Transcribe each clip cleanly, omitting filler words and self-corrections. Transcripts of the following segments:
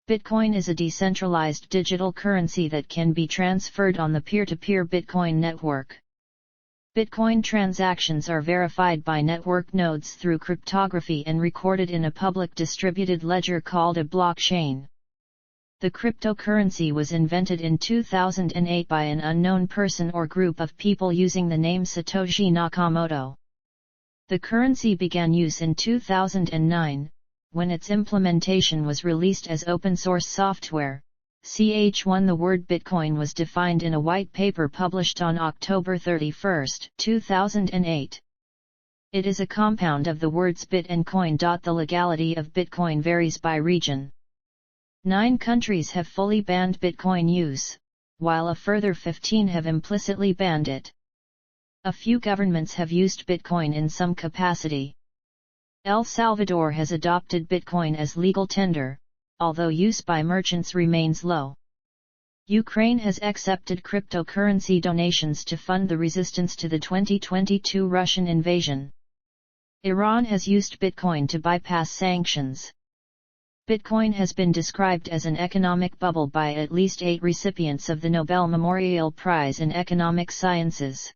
Bitcoin is a decentralized digital currency that can be transferred on the peer-to-peer Bitcoin network. Bitcoin transactions are verified by network nodes through cryptography and recorded in a public distributed ledger called a blockchain. The cryptocurrency was invented in 2008 by an unknown person or group of people using the name Satoshi Nakamoto. The currency began use in 2009, when its implementation was released as open-source software. The word Bitcoin was defined in a white paper published on October 31, 2008. It is a compound of the words bit and coin. The legality of Bitcoin varies by region. 9 countries have fully banned Bitcoin use, while a further 15 have implicitly banned it. A few governments have used Bitcoin in some capacity. El Salvador has adopted Bitcoin as legal tender, although use by merchants remains low. Ukraine has accepted cryptocurrency donations to fund the resistance to the 2022 Russian invasion. Iran has used Bitcoin to bypass sanctions. Bitcoin has been described as an economic bubble by at least 8 recipients of the Nobel Memorial Prize in Economic Sciences.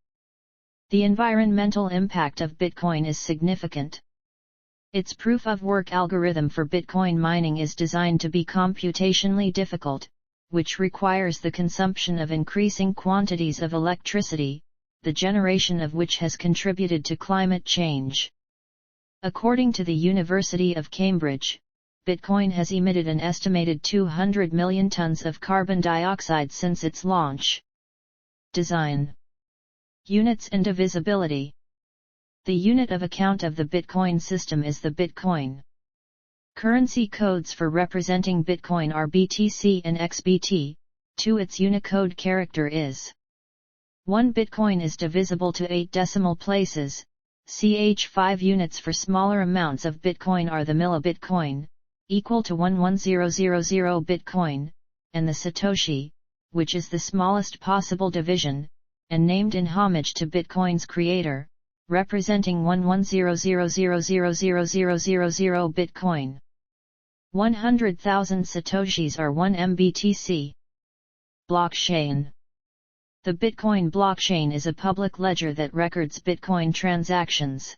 The environmental impact of Bitcoin is significant. Its proof-of-work algorithm for Bitcoin mining is designed to be computationally difficult, which requires the consumption of increasing quantities of electricity, the generation of which has contributed to climate change. According to the University of Cambridge, Bitcoin has emitted an estimated 200 million tons of carbon dioxide since its launch. Design, units and divisibility. The unit of account of the Bitcoin system is the Bitcoin. Currency codes for representing Bitcoin are BTC and XBT. Its Unicode character is 1 Bitcoin is divisible to 8 decimal places. 5 units for smaller amounts of Bitcoin are the millibitcoin, equal to 11000 Bitcoin, and the Satoshi, which is the smallest possible division, and named in homage to Bitcoin's creator, representing 110000000 Bitcoin. 100,000 Satoshis are 1 MBTC. Blockchain. The Bitcoin blockchain is a public ledger that records Bitcoin transactions.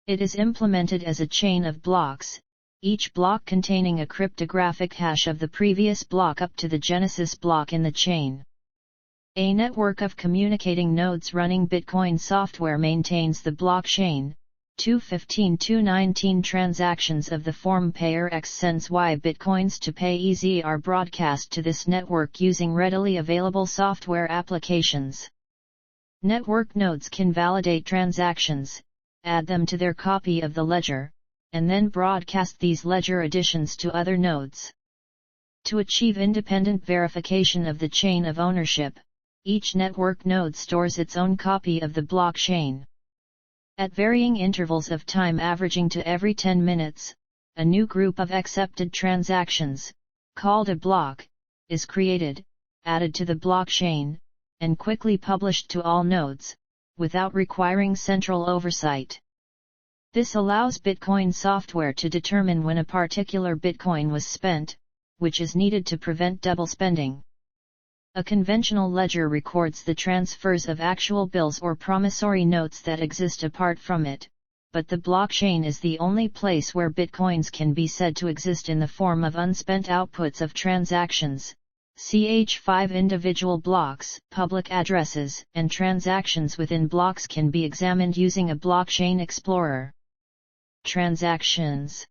It is implemented as a chain of blocks, each block containing a cryptographic hash of the previous block up to the genesis block in the chain. A network of communicating nodes running Bitcoin software maintains the blockchain. 215-219 transactions of the form payer X sends Y bitcoins to pay EZ are broadcast to this network using readily available software applications. Network nodes can validate transactions, add them to their copy of the ledger, and then broadcast these ledger additions to other nodes. To achieve independent verification of the chain of ownership, each network node stores its own copy of the blockchain. At varying intervals of time averaging to every 10 minutes, a new group of accepted transactions, called a block, is created, added to the blockchain, and quickly published to all nodes, without requiring central oversight. This allows Bitcoin software to determine when a particular Bitcoin was spent, which is needed to prevent double spending. A conventional ledger records the transfers of actual bills or promissory notes that exist apart from it, but the blockchain is the only place where Bitcoins can be said to exist in the form of unspent outputs of transactions. 5 individual blocks, public addresses, and transactions within blocks can be examined using a blockchain explorer. Transactions.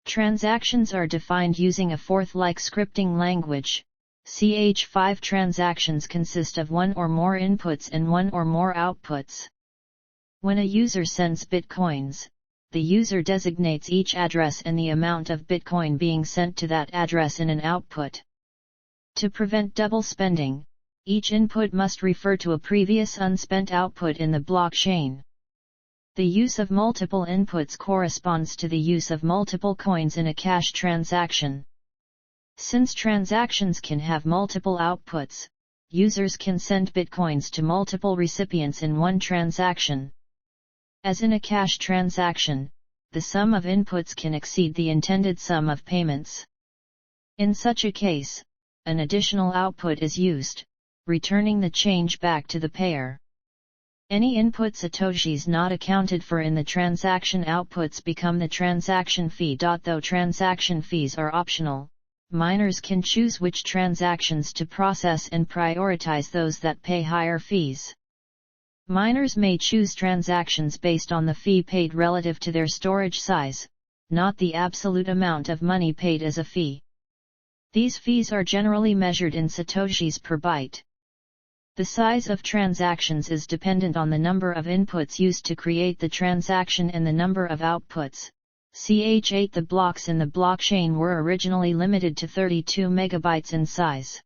Transactions are defined using a Forth-like scripting language. 5 transactions consist of one or more inputs and one or more outputs. When a user sends bitcoins, the user designates each address and the amount of bitcoin being sent to that address in an output. To prevent double spending, each input must refer to a previous unspent output in the blockchain. The use of multiple inputs corresponds to the use of multiple coins in a cash transaction. Since transactions can have multiple outputs, users can send bitcoins to multiple recipients in one transaction. As in a cash transaction, the sum of inputs can exceed the intended sum of payments. In such a case, an additional output is used, returning the change back to the payer. Any input satoshis not accounted for in the transaction outputs become the transaction fee. Though transaction fees are optional, miners can choose which transactions to process and prioritize those that pay higher fees. Miners may choose transactions based on the fee paid relative to their storage size, not the absolute amount of money paid as a fee. These fees are generally measured in satoshis per byte. The size of transactions is dependent on the number of inputs used to create the transaction and the number of outputs. Ch8 The blocks in the blockchain were originally limited to 32 megabytes in size.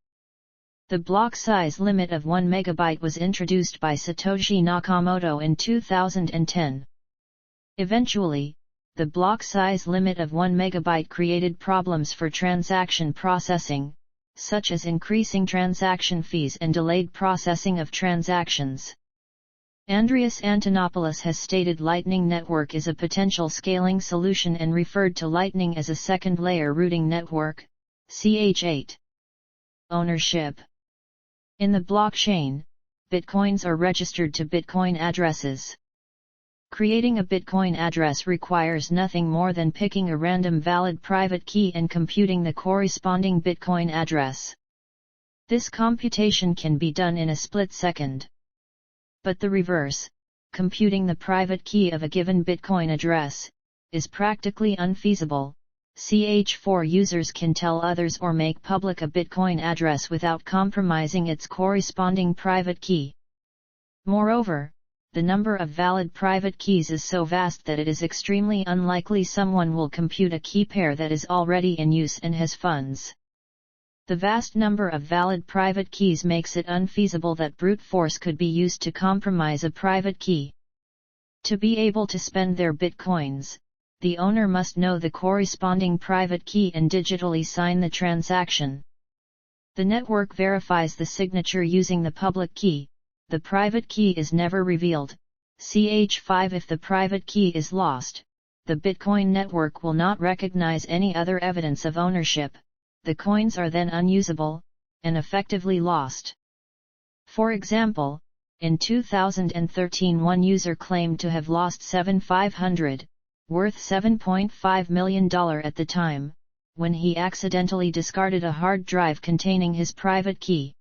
The block size limit of 1 megabyte was introduced by Satoshi Nakamoto in 2010. Eventually, the block size limit of 1 megabyte created problems for transaction processing, such as increasing transaction fees and delayed processing of transactions. Andreas Antonopoulos has stated Lightning Network is a potential scaling solution and referred to Lightning as a second-layer routing network, Ch8. Ownership. In the blockchain, bitcoins are registered to Bitcoin addresses. Creating a Bitcoin address requires nothing more than picking a random valid private key and computing the corresponding Bitcoin address. This computation can be done in a split second. But the reverse, computing the private key of a given Bitcoin address, is practically unfeasible. Ch4 users can tell others or make public a Bitcoin address without compromising its corresponding private key. Moreover, the number of valid private keys is so vast that it is extremely unlikely someone will compute a key pair that is already in use and has funds. The vast number of valid private keys makes it unfeasible that brute force could be used to compromise a private key. To be able to spend their bitcoins, the owner must know the corresponding private key and digitally sign the transaction. The network verifies the signature using the public key. The private key is never revealed. Ch5 If the private key is lost, the Bitcoin network will not recognize any other evidence of ownership. The coins are then unusable, and effectively lost. For example, in 2013 one user claimed to have lost 7,500, worth $7.5 million at the time, when he accidentally discarded a hard drive containing his private key.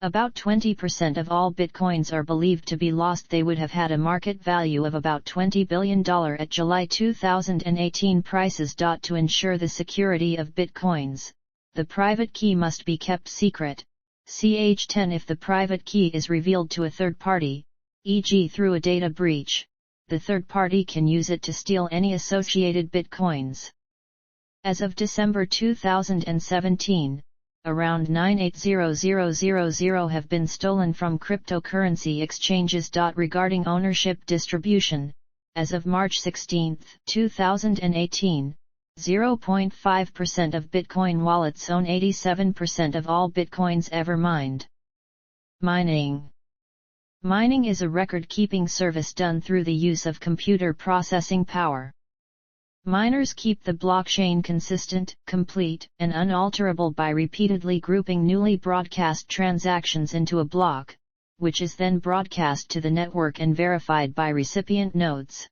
About 20% of all bitcoins are believed to be lost. They would have had a market value of about $20 billion at July 2018 prices. To ensure the security of bitcoins, the private key must be kept secret. Ch10 If the private key is revealed to a third party, e.g. through a data breach, the third party can use it to steal any associated bitcoins. As of December 2017, around 980,000 have been stolen from cryptocurrency exchanges. Regarding ownership distribution, as of March 16, 2018, 0.5% of Bitcoin wallets own 87% of all Bitcoins ever mined. Mining. Mining is a record-keeping service done through the use of computer processing power. Miners keep the blockchain consistent, complete, and unalterable by repeatedly grouping newly broadcast transactions into a block, which is then broadcast to the network and verified by recipient nodes.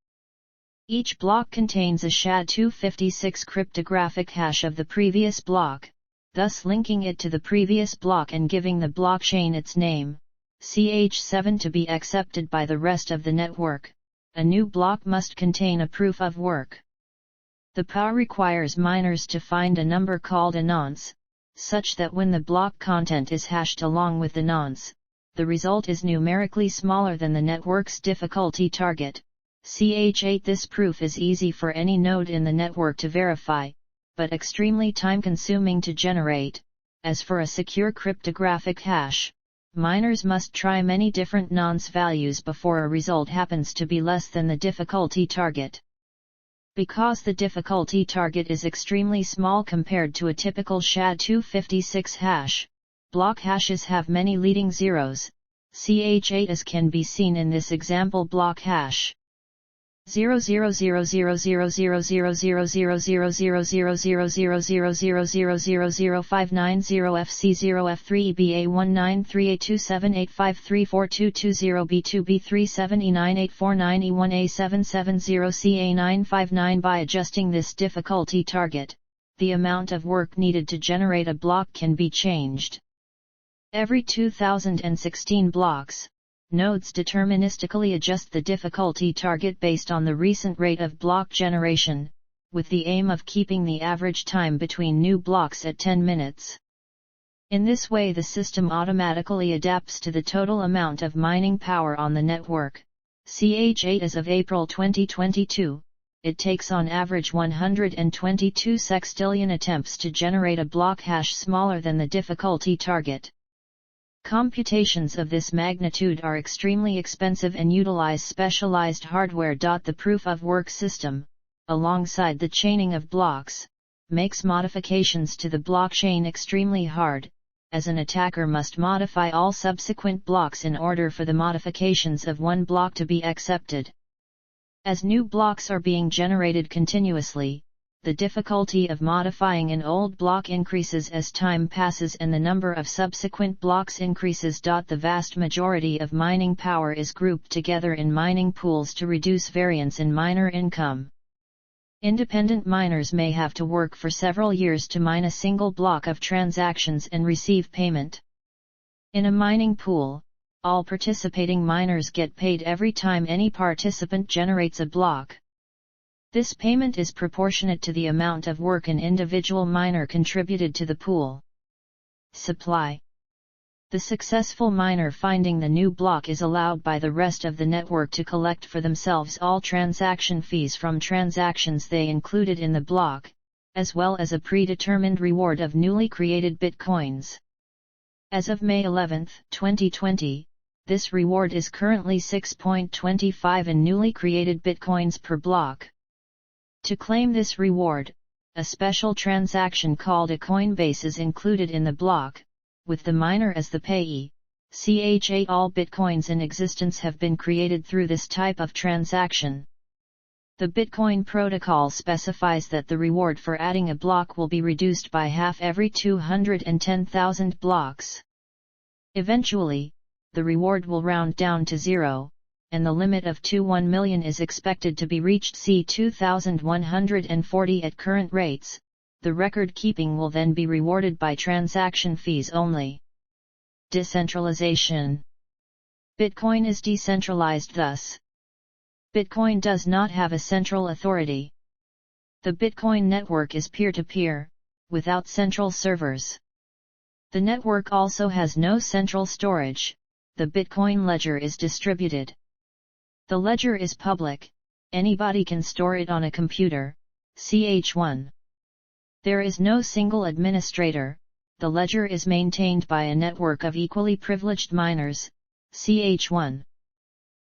Each block contains a SHA-256 cryptographic hash of the previous block, thus linking it to the previous block and giving the blockchain its name. Ch7 To be accepted by the rest of the network, a new block must contain a proof of work. The power requires miners to find a number called a nonce, such that when the block content is hashed along with the nonce, the result is numerically smaller than the network's difficulty target. Ch8 This proof is easy for any node in the network to verify, but extremely time-consuming to generate. As for a secure cryptographic hash, miners must try many different nonce values before a result happens to be less than the difficulty target. Because the difficulty target is extremely small compared to a typical SHA-256 hash, block hashes have many leading zeros. Ch8 as can be seen in this example block hash. 000000000000000000000000000000000000000000000000000000000000000000000000000000000000000000000000000000000000000000000000000000000000000000000000000000000000000 By adjusting this difficulty target, the amount of work needed to generate a block can be changed. Every 2016 blocks, nodes deterministically adjust the difficulty target based on the recent rate of block generation, with the aim of keeping the average time between new blocks at 10 minutes. In this way the system automatically adapts to the total amount of mining power on the network. Ch8 as of April 2022, it takes on average 122 sextillion attempts to generate a block hash smaller than the difficulty target. Computations of this magnitude are extremely expensive and utilize specialized hardware. The proof of work system, alongside the chaining of blocks, makes modifications to the blockchain extremely hard, as an attacker must modify all subsequent blocks in order for the modifications of one block to be accepted. As new blocks are being generated continuously, the difficulty of modifying an old block increases as time passes and the number of subsequent blocks increases. The vast majority of mining power is grouped together in mining pools to reduce variance in miner income. Independent miners may have to work for several years to mine a single block of transactions and receive payment. In a mining pool, all participating miners get paid every time any participant generates a block. This payment is proportionate to the amount of work an individual miner contributed to the pool. Supply. The successful miner finding the new block is allowed by the rest of the network to collect for themselves all transaction fees from transactions they included in the block, as well as a predetermined reward of newly created bitcoins. As of May 11, 2020, this reward is currently 6.25 in newly created bitcoins per block. To claim this reward, a special transaction called a Coinbase is included in the block, with the miner as the payee. Ch8 all bitcoins in existence have been created through this type of transaction. The Bitcoin protocol specifies that the reward for adding a block will be reduced by half every 210,000 blocks. Eventually, the reward will round down to zero, and the limit of 1 million is expected to be reached c 2140 at current rates. The record keeping will then be rewarded by transaction fees only. Decentralization. Bitcoin is decentralized thus. Bitcoin does not have a central authority. The Bitcoin network is peer-to-peer, without central servers. The network also has no central storage. The Bitcoin ledger is distributed. The ledger is public, anybody can store it on a computer. Ch1. There is no single administrator, the ledger is maintained by a network of equally privileged miners. Ch1.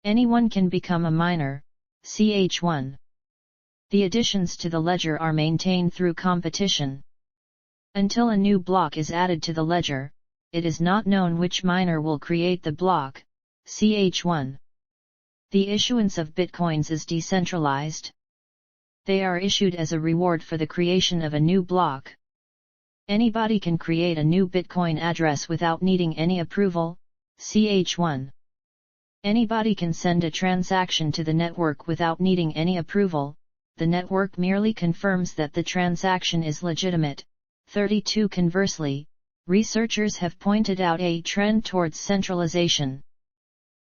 Anyone can become a miner. Ch1. The additions to the ledger are maintained through competition. Until a new block is added to the ledger, it is not known which miner will create the block. Ch1. The issuance of bitcoins is decentralized. They are issued as a reward for the creation of a new block. Anybody can create a new Bitcoin address without needing any approval. Ch1. Anybody can send a transaction to the network without needing any approval. The network merely confirms that the transaction is legitimate. 32 Conversely, researchers have pointed out a trend towards centralization.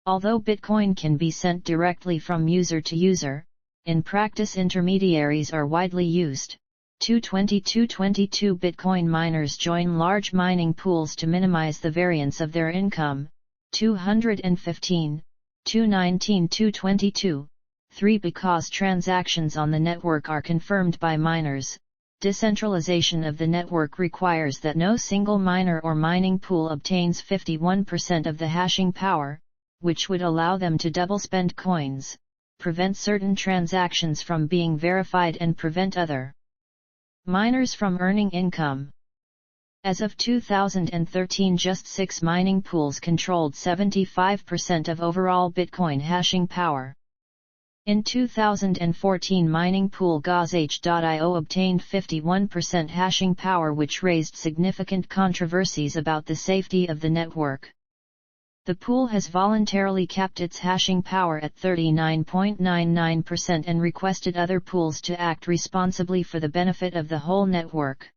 Although Bitcoin can be sent directly from user to user, in practice intermediaries are widely used. 222 Bitcoin miners join large mining pools to minimize the variance of their income. 215, 219 222, 3 Because transactions on the network are confirmed by miners, decentralization of the network requires that no single miner or mining pool obtains 51% of the hashing power, which would allow them to double spend coins, prevent certain transactions from being verified and prevent other miners from earning income. As of 2013, just 6 mining pools controlled 75% of overall Bitcoin hashing power. In 2014, mining pool GaussH.io obtained 51% hashing power, which raised significant controversies about the safety of the network. The pool has voluntarily capped its hashing power at 39.99% and requested other pools to act responsibly for the benefit of the whole network.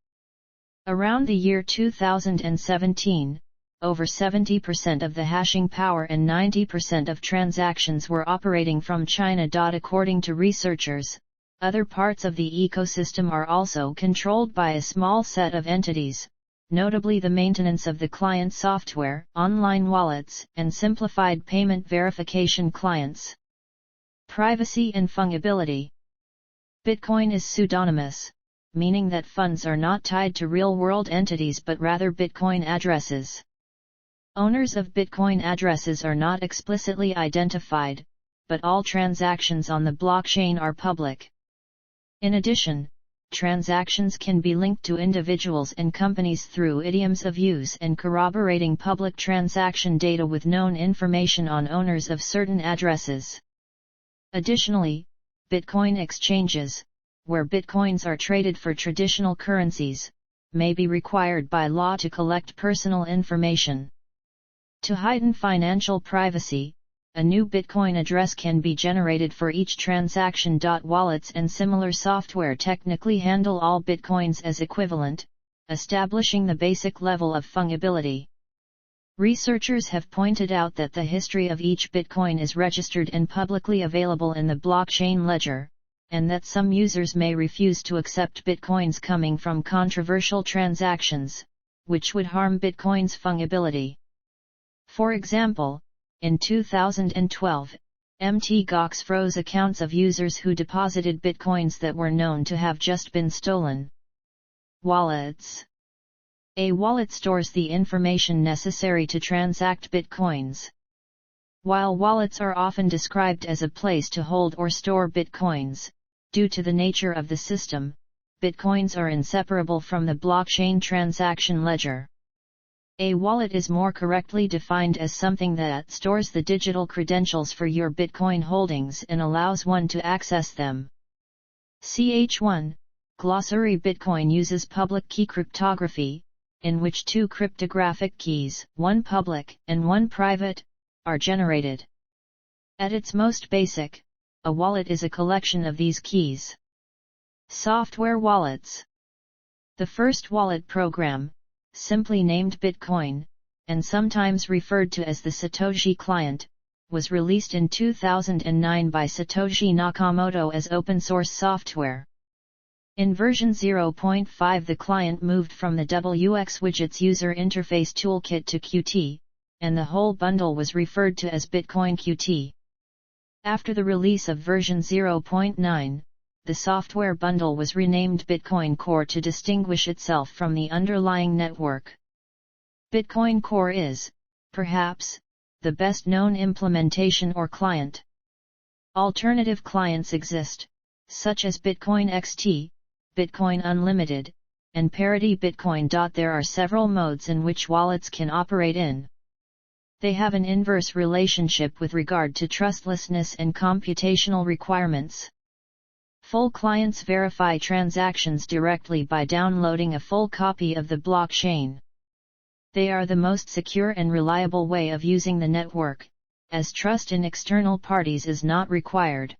Around the year 2017, over 70% of the hashing power and 90% of transactions were operating from China. According to researchers, other parts of the ecosystem are also controlled by a small set of entities, notably the maintenance of the client software, online wallets, and simplified payment verification clients. Privacy and fungibility. Bitcoin is pseudonymous, meaning that funds are not tied to real-world entities but rather Bitcoin addresses. Owners of Bitcoin addresses are not explicitly identified, but all transactions on the blockchain are public. In addition, transactions can be linked to individuals and companies through idioms of use and corroborating public transaction data with known information on owners of certain addresses. Additionally, Bitcoin exchanges, where Bitcoins are traded for traditional currencies, may be required by law to collect personal information. To heighten financial privacy, a new Bitcoin address can be generated for each transaction. Wallets and similar software technically handle all Bitcoins as equivalent, establishing the basic level of fungibility. Researchers have pointed out that the history of each Bitcoin is registered and publicly available in the blockchain ledger, and that some users may refuse to accept Bitcoins coming from controversial transactions, which would harm Bitcoin's fungibility. For example, in 2012, Mt. Gox froze accounts of users who deposited Bitcoins that were known to have just been stolen. Wallets. A wallet stores the information necessary to transact Bitcoins. While wallets are often described as a place to hold or store Bitcoins, due to the nature of the system, Bitcoins are inseparable from the blockchain transaction ledger. A wallet is more correctly defined as something that stores the digital credentials for your Bitcoin holdings and allows one to access them. Ch1, Glossary. Bitcoin uses public key cryptography, in which two cryptographic keys, one public and one private, are generated. At its most basic, a wallet is a collection of these keys. Software wallets. The first wallet program, simply named Bitcoin, and sometimes referred to as the Satoshi client, was released in 2009 by Satoshi Nakamoto as open-source software. In version 0.5, the client moved from the WX Widgets user interface toolkit to Qt, and the whole bundle was referred to as Bitcoin Qt. After the release of version 0.9, the software bundle was renamed Bitcoin Core to distinguish itself from the underlying network. Bitcoin Core is, perhaps, the best-known implementation or client. Alternative clients exist, such as Bitcoin XT, Bitcoin Unlimited, and Parity Bitcoin. There are several modes in which wallets can operate in. They have an inverse relationship with regard to trustlessness and computational requirements. Full clients verify transactions directly by downloading a full copy of the blockchain. They are the most secure and reliable way of using the network, as trust in external parties is not required.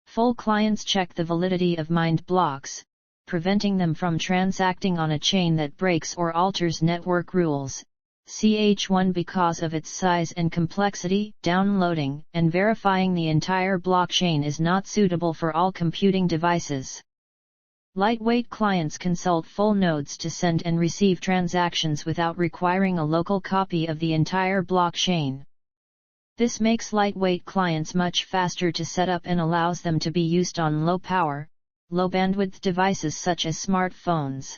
Full clients check the validity of mined blocks, preventing them from transacting on a chain that breaks or alters network rules. Ch1 because of its size and complexity, downloading and verifying the entire blockchain is not suitable for all computing devices. Lightweight clients consult full nodes to send and receive transactions without requiring a local copy of the entire blockchain. This makes lightweight clients much faster to set up and allows them to be used on low-power, low-bandwidth devices such as smartphones.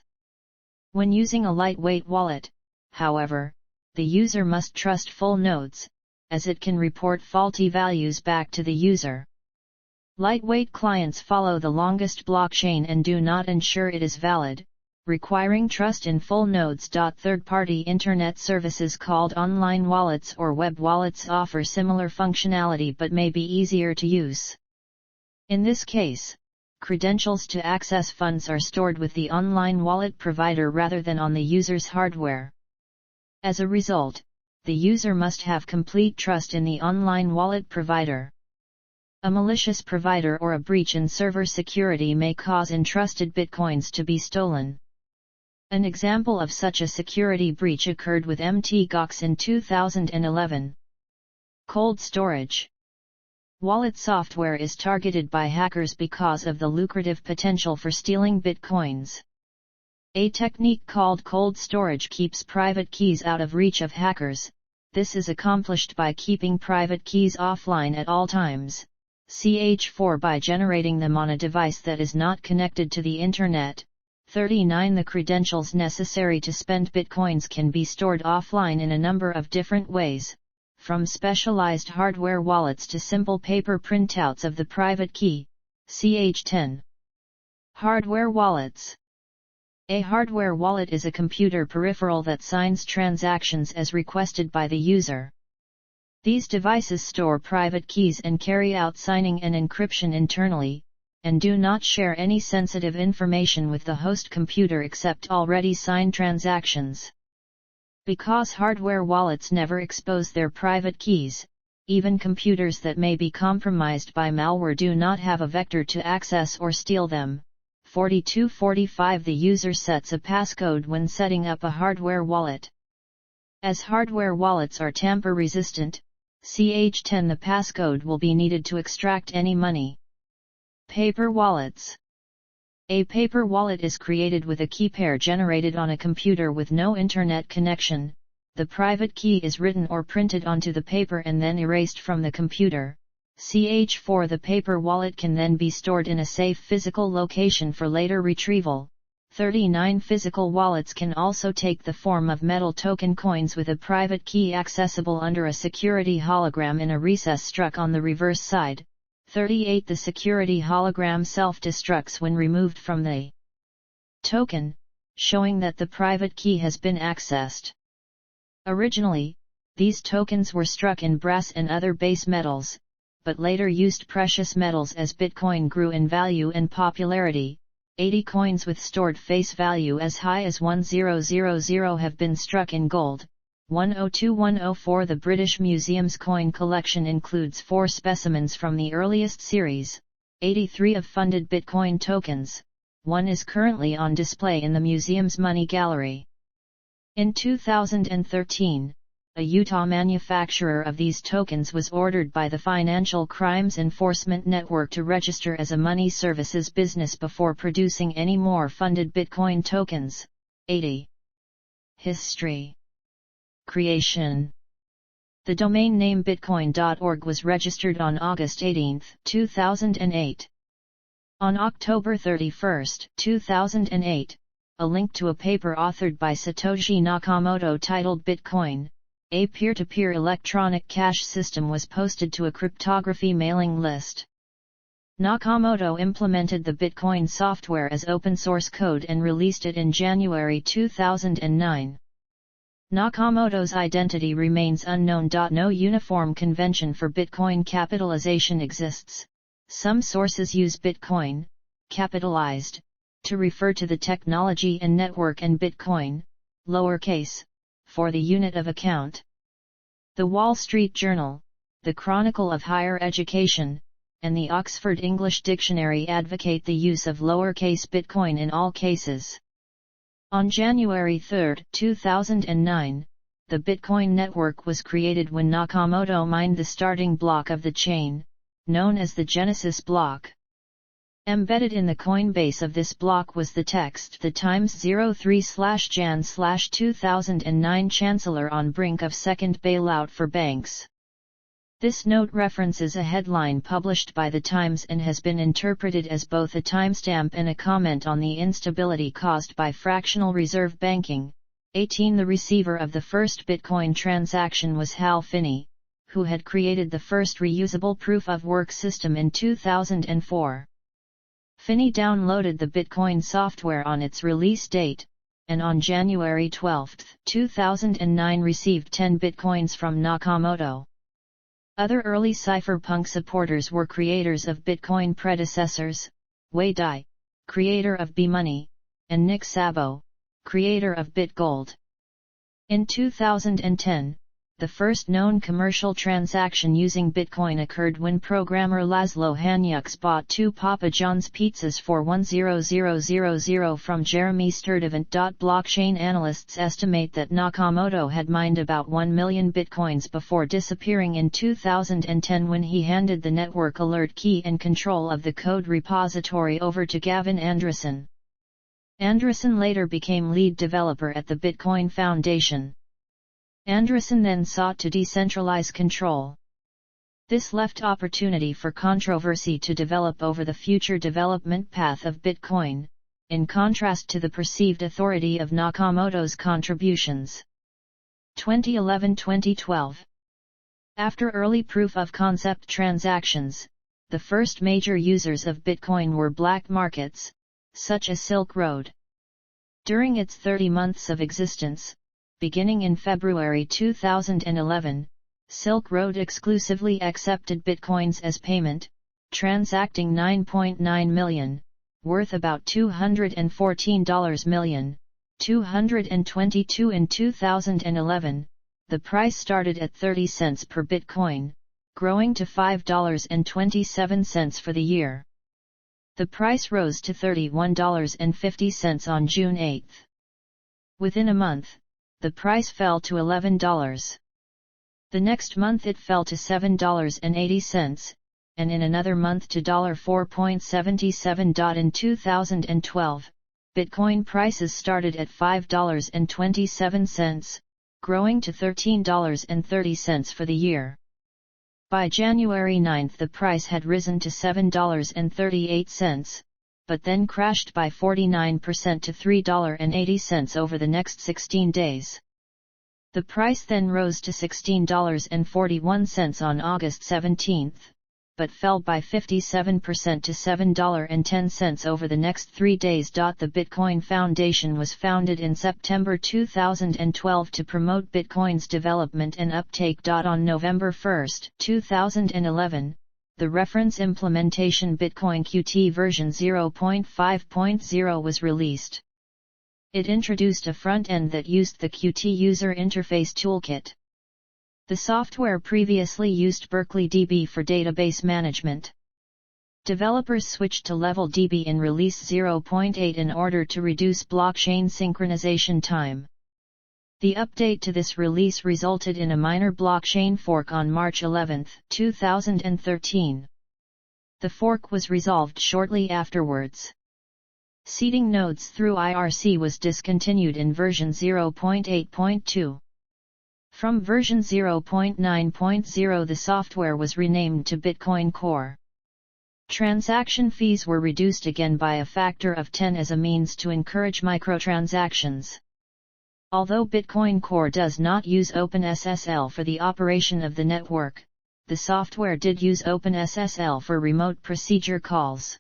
When using a lightweight wallet, however, the user must trust full nodes, as it can report faulty values back to the user. Lightweight clients follow the longest blockchain and do not ensure it is valid, requiring trust in full nodes. Third-party internet services called online wallets or web wallets offer similar functionality but may be easier to use. In this case, credentials to access funds are stored with the online wallet provider rather than on the user's hardware. As a result, the user must have complete trust in the online wallet provider. A malicious provider or a breach in server security may cause entrusted bitcoins to be stolen. An example of such a security breach occurred with MTGOX in 2011. Cold storage. Wallet software is targeted by hackers because of the lucrative potential for stealing bitcoins. A technique called cold storage keeps private keys out of reach of hackers. This is accomplished by keeping private keys offline at all times, ch4 by generating them on a device that is not connected to the Internet. 39 The credentials necessary to spend bitcoins can be stored offline in a number of different ways, from specialized hardware wallets to simple paper printouts of the private key, ch10. Hardware wallets. A hardware wallet is a computer peripheral that signs transactions as requested by the user. These devices store private keys and carry out signing and encryption internally, and do not share any sensitive information with the host computer except already signed transactions. Because hardware wallets never expose their private keys, even computers that may be compromised by malware do not have a vector to access or steal them. 4245 The user sets a passcode when setting up a hardware wallet. As hardware wallets are tamper-resistant, ch10 the passcode will be needed to extract any money. Paper wallets. A paper wallet is created with a key pair generated on a computer with no internet connection. The private key is written or printed onto the paper and then erased from the computer. ch4 The paper wallet can then be stored in a safe physical location for later retrieval. 39 Physical wallets can also take the form of metal token coins with a private key accessible under a security hologram in a recess struck on the reverse side. 38 The security hologram self-destructs when removed from the token, showing that the private key has been accessed. Originally, these tokens were struck in brass and other base metals, but later used precious metals as Bitcoin grew in value and popularity. 80 coins with stored face value as high as 1000 have been struck in gold. 102-104 The British Museum's coin collection includes 4 specimens from the earliest series, 83 of funded Bitcoin tokens. One is currently on display in the museum's money gallery. In 2013, a Utah manufacturer of these tokens was ordered by the Financial Crimes Enforcement Network to register as a money services business before producing any more funded Bitcoin tokens. 80. History. Creation. The domain name bitcoin.org was registered on August 18, 2008. On October 31, 2008, a link to a paper authored by Satoshi Nakamoto titled Bitcoin, a peer-to-peer electronic cash system, was posted to a cryptography mailing list. Nakamoto implemented the Bitcoin software as open source code and released it in January 2009. Nakamoto's identity remains unknown. No uniform convention for Bitcoin capitalization exists. Some sources use Bitcoin, capitalized, to refer to the technology and network, and Bitcoin, lowercase, for the unit of account. The Wall Street Journal, the Chronicle of Higher Education, and the Oxford English Dictionary advocate the use of lowercase Bitcoin in all cases. On January 3, 2009, the Bitcoin network was created when Nakamoto mined the starting block of the chain, known as the Genesis block. Embedded in the coin base of this block was the text "The Times 03/Jan/2009 Chancellor on brink of second bailout for banks." This note references a headline published by The Times and has been interpreted as both a timestamp and a comment on the instability caused by fractional reserve banking. 18 The receiver of the first Bitcoin transaction was Hal Finney, who had created the first reusable proof-of-work system in 2004. Finney downloaded the Bitcoin software on its release date, and on January 12, 2009 received 10 Bitcoins from Nakamoto. Other early cypherpunk supporters were creators of Bitcoin predecessors, Wei Dai, creator of B-Money, and Nick Szabo, creator of BitGold. In 2010, the first known commercial transaction using Bitcoin occurred when programmer Laszlo Hanyuks bought 2 Papa John's pizzas for $100,000 from Jeremy Sturdivant. Blockchain analysts estimate that Nakamoto had mined about 1 million bitcoins before disappearing in 2010 when he handed the network alert key and control of the code repository over to Gavin Andresen. Andresen later became lead developer at the Bitcoin Foundation. Andresen then sought to decentralize control. This left opportunity for controversy to develop over the future development path of Bitcoin, in contrast to the perceived authority of Nakamoto's contributions. 2011-2012. After early proof-of-concept transactions, the first major users of Bitcoin were black markets, such as Silk Road. During its 30 months of existence, beginning in February 2011, Silk Road exclusively accepted bitcoins as payment, transacting 9.9 million, worth about $214 million, 222 in 2011. The price started at 30 cents per bitcoin, growing to $5.27 for the year. The price rose to $31.50 on June 8. Within a month, the price fell to $11. The next month it fell to $7.80, and in another month to $4.77. In 2012, Bitcoin prices started at $5.27, growing to $13.30 for the year. By January 9 the price had risen to $7.38, but then crashed by 49% to $3.80 over the next 16 days. The price then rose to $16.41 on August 17, but fell by 57% to $7.10 over the next 3 days. The Bitcoin Foundation was founded in September 2012 to promote Bitcoin's development and uptake. On November 1, 2011, the reference implementation Bitcoin Qt version 0.5.0 was released. It introduced a front-end that used the Qt user interface toolkit. The software previously used Berkeley DB for database management. Developers switched to LevelDB in Release 0.8 in order to reduce blockchain synchronization time. The update to this release resulted in a minor blockchain fork on March 11, 2013. The fork was resolved shortly afterwards. Seeding nodes through IRC was discontinued in version 0.8.2. From version 0.9.0 the software was renamed to Bitcoin Core. Transaction fees were reduced again by a factor of 10 as a means to encourage microtransactions. Although Bitcoin Core does not use OpenSSL for the operation of the network, the software did use OpenSSL for remote procedure calls.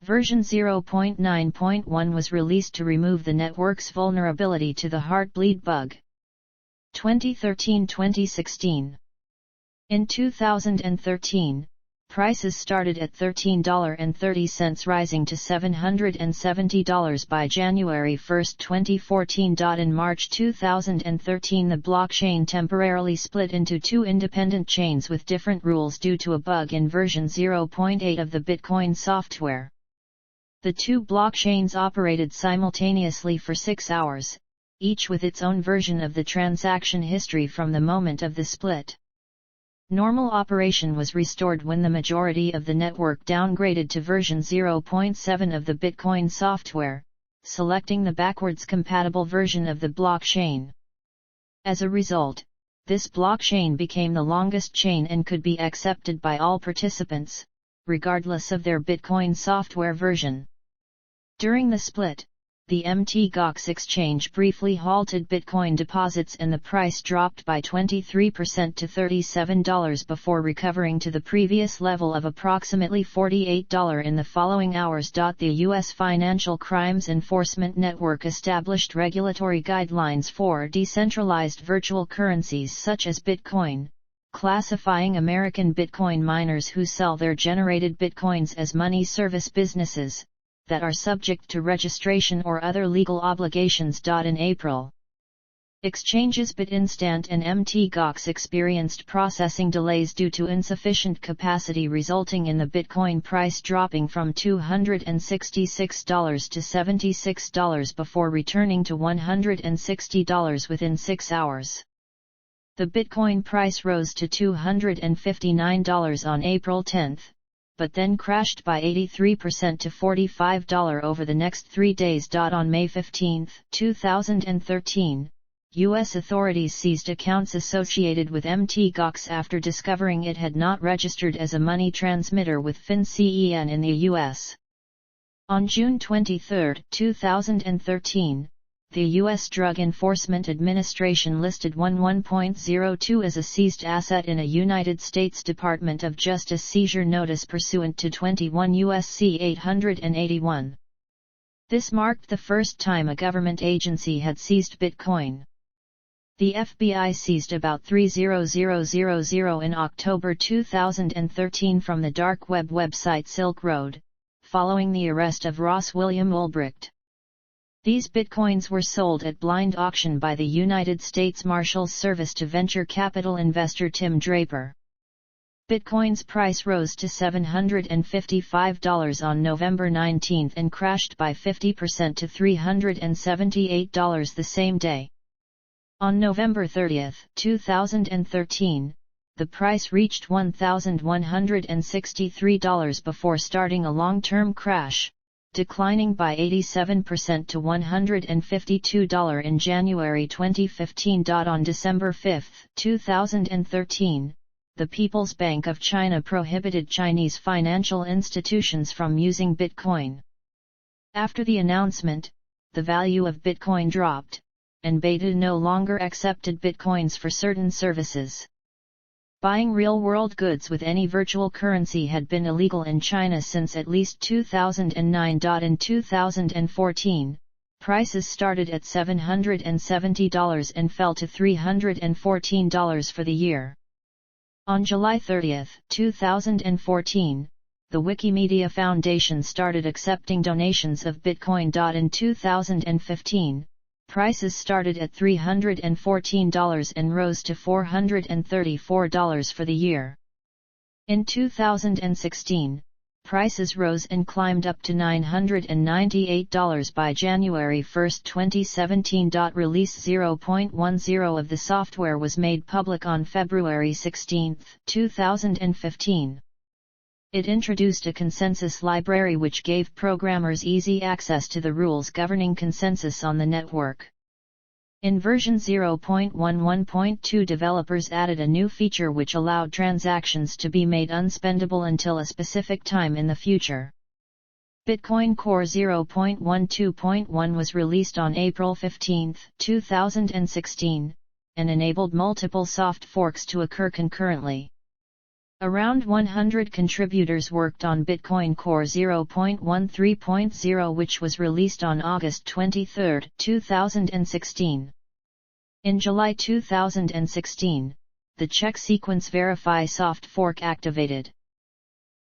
Version 0.9.1 was released to remove the network's vulnerability to the Heartbleed bug. 2013-2016. In 2013, prices started at $13.30 rising to $770 by January 1, 2014. In March 2013 the blockchain temporarily split into 2 independent chains with different rules due to a bug in version 0.8 of the Bitcoin software. The 2 blockchains operated simultaneously for 6 hours, each with its own version of the transaction history from the moment of the split. Normal operation was restored when the majority of the network downgraded to version 0.7 of the Bitcoin software, selecting the backwards compatible version of the blockchain. As a result, this blockchain became the longest chain and could be accepted by all participants, regardless of their Bitcoin software version. During the split, the Mt. Gox exchange briefly halted Bitcoin deposits and the price dropped by 23% to $37 before recovering to the previous level of approximately $48 in the following hours. The U.S. Financial Crimes Enforcement Network established regulatory guidelines for decentralized virtual currencies such as Bitcoin, classifying American Bitcoin miners who sell their generated Bitcoins as money service businesses, that are subject to registration or other legal obligations. In April, exchanges BitInstant and MTGOX experienced processing delays due to insufficient capacity, resulting in the Bitcoin price dropping from $266 to $76 before returning to $160 within 6 hours. The Bitcoin price rose to $259 on April 10, but then crashed by 83% to $45 over the next 3 days. On May 15, 2013, U.S. authorities seized accounts associated with MTGOX after discovering it had not registered as a money transmitter with FinCEN in the U.S. On June 23, 2013, the U.S. Drug Enforcement Administration listed 11.02 as a seized asset in a United States Department of Justice seizure notice pursuant to 21 U.S.C. 881. This marked the first time a government agency had seized Bitcoin. The FBI seized about 300,000 in October 2013 from the dark web website Silk Road, following the arrest of Ross William Ulbricht. These Bitcoins were sold at blind auction by the United States Marshals Service to venture capital investor Tim Draper. Bitcoin's price rose to $755 on November 19 and crashed by 50% to $378 the same day. On November 30, 2013, the price reached $1,163 before starting a long-term crash, declining by 87% to $152 in January 2015. On December 5, 2013, the People's Bank of China prohibited Chinese financial institutions from using Bitcoin. After the announcement, the value of Bitcoin dropped, and Baidu no longer accepted Bitcoins for certain services. Buying real-world goods with any virtual currency had been illegal in China since at least 2009. In 2014, prices started at $770 and fell to $314 for the year. On July 30, 2014, the Wikimedia Foundation started accepting donations of Bitcoin. In 2015, prices started at $314 and rose to $434 for the year. In 2016, prices rose and climbed up to $998 by January 1, 2017. Release 0.10 of the software was made public on February 16, 2015. It introduced a consensus library which gave programmers easy access to the rules governing consensus on the network. In version 0.11.2, developers added a new feature which allowed transactions to be made unspendable until a specific time in the future. Bitcoin Core 0.12.1 was released on April 15, 2016, and enabled multiple soft forks to occur concurrently. Around 100 contributors worked on Bitcoin Core 0.13.0, which was released on August 23, 2016. In July 2016, the check sequence verify soft fork activated.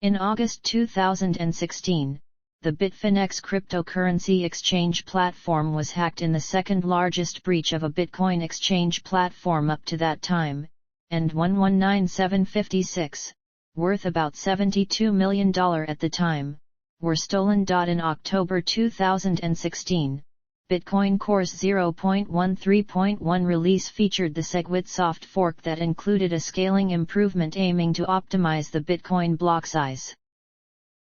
In August 2016, the Bitfinex cryptocurrency exchange platform was hacked in the second largest breach of a Bitcoin exchange platform up to that time, and 119756, worth about $72 million at the time, were stolen. In October 2016, Bitcoin Core's 0.13.1 release featured the SegWit soft fork that included a scaling improvement aiming to optimize the Bitcoin block size.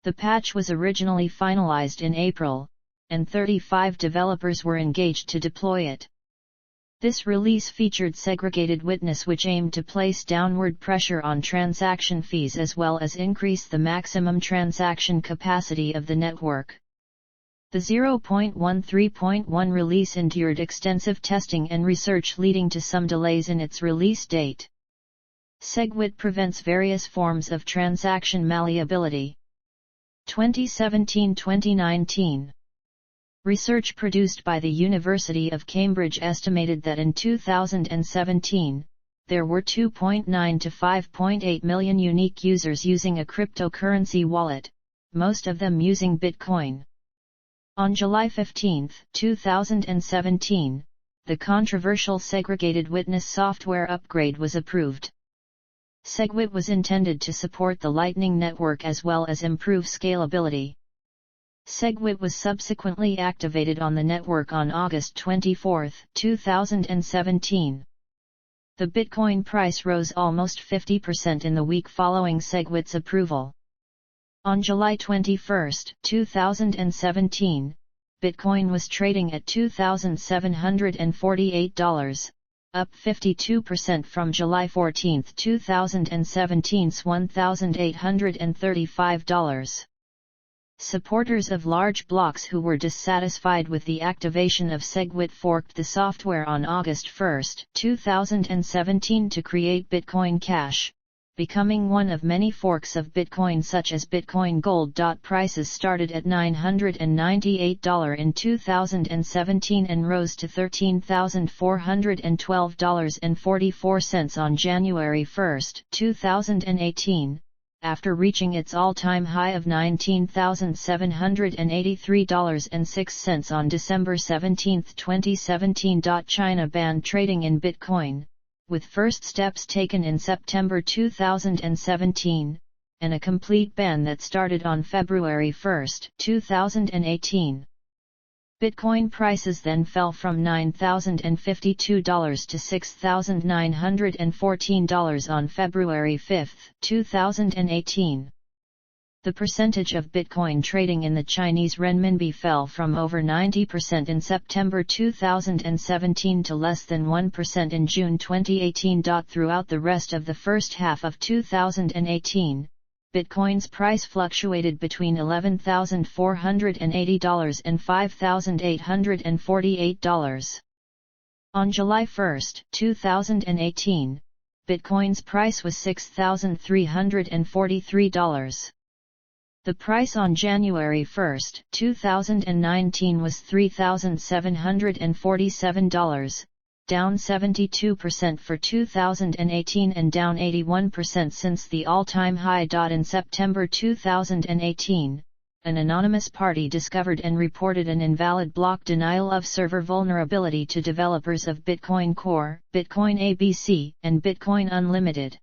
The patch was originally finalized in April, and 35 developers were engaged to deploy it. This release featured segregated witness, which aimed to place downward pressure on transaction fees as well as increase the maximum transaction capacity of the network. The 0.13.1 release endured extensive testing and research, leading to some delays in its release date. SegWit prevents various forms of transaction malleability. 2017-2019 Research produced by the University of Cambridge estimated that in 2017, there were 2.9 to 5.8 million unique users using a cryptocurrency wallet, most of them using Bitcoin. On July 15, 2017, the controversial segregated witness software upgrade was approved. SegWit was intended to support the Lightning Network as well as improve scalability. SegWit was subsequently activated on the network on August 24, 2017. The Bitcoin price rose almost 50% in the week following SegWit's approval. On July 21, 2017, Bitcoin was trading at $2,748, up 52% from July 14, 2017's $1,835. Supporters of large blocks who were dissatisfied with the activation of SegWit forked the software on August 1, 2017 to create Bitcoin Cash, becoming one of many forks of Bitcoin such as Bitcoin Gold. Prices started at $998 in 2017 and rose to $13,412.44 on January 1, 2018, after reaching its all-time high of $19,783.06 on December 17, 2017. China banned trading in Bitcoin, with first steps taken in September 2017, and a complete ban that started on February 1, 2018. Bitcoin prices then fell from $9,052 to $6,914 on February 5, 2018. The percentage of Bitcoin trading in the Chinese renminbi fell from over 90% in September 2017 to less than 1% in June 2018. Throughout the rest of the first half of 2018, Bitcoin's price fluctuated between $11,480 and $5,848. On July 1, 2018, Bitcoin's price was $6,343. The price on January 1, 2019 was $3,747, down 72% for 2018 and down 81% since the all-time high. In September 2018, an anonymous party discovered and reported an invalid block denial of server vulnerability to developers of Bitcoin Core, Bitcoin ABC, and Bitcoin Unlimited.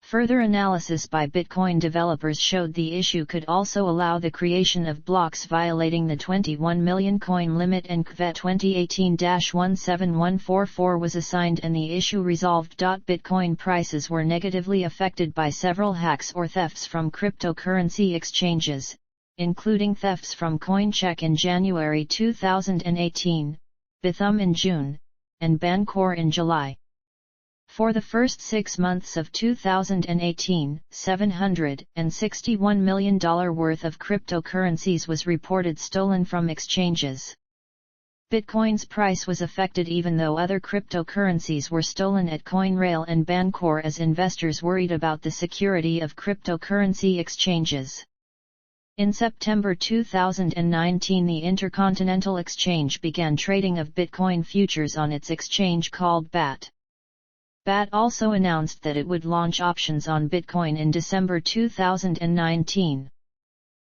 Further analysis by Bitcoin developers showed the issue could also allow the creation of blocks violating the 21 million coin limit, and CVE 2018-17144 was assigned and the issue resolved. Bitcoin prices were negatively affected by several hacks or thefts from cryptocurrency exchanges, including thefts from CoinCheck in January 2018, Bithumb in June, and Bancor in July. For the first 6 months of 2018, $761 million worth of cryptocurrencies was reported stolen from exchanges. Bitcoin's price was affected even though other cryptocurrencies were stolen at CoinRail and Bancor, as investors worried about the security of cryptocurrency exchanges. In September 2019, the Intercontinental Exchange began trading of Bitcoin futures on its exchange called BAT. BAT also announced that it would launch options on Bitcoin in December 2019.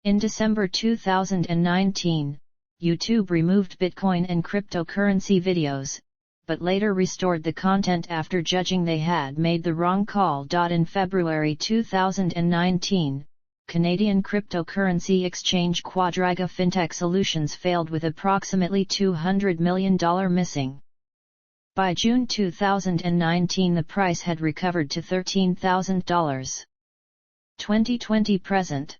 In December 2019, YouTube removed Bitcoin and cryptocurrency videos, but later restored the content after judging they had made the wrong call. In February 2019, Canadian cryptocurrency exchange Quadriga Fintech Solutions failed with approximately $200 million missing. By June 2019, the price had recovered to $13,000. 2020 present.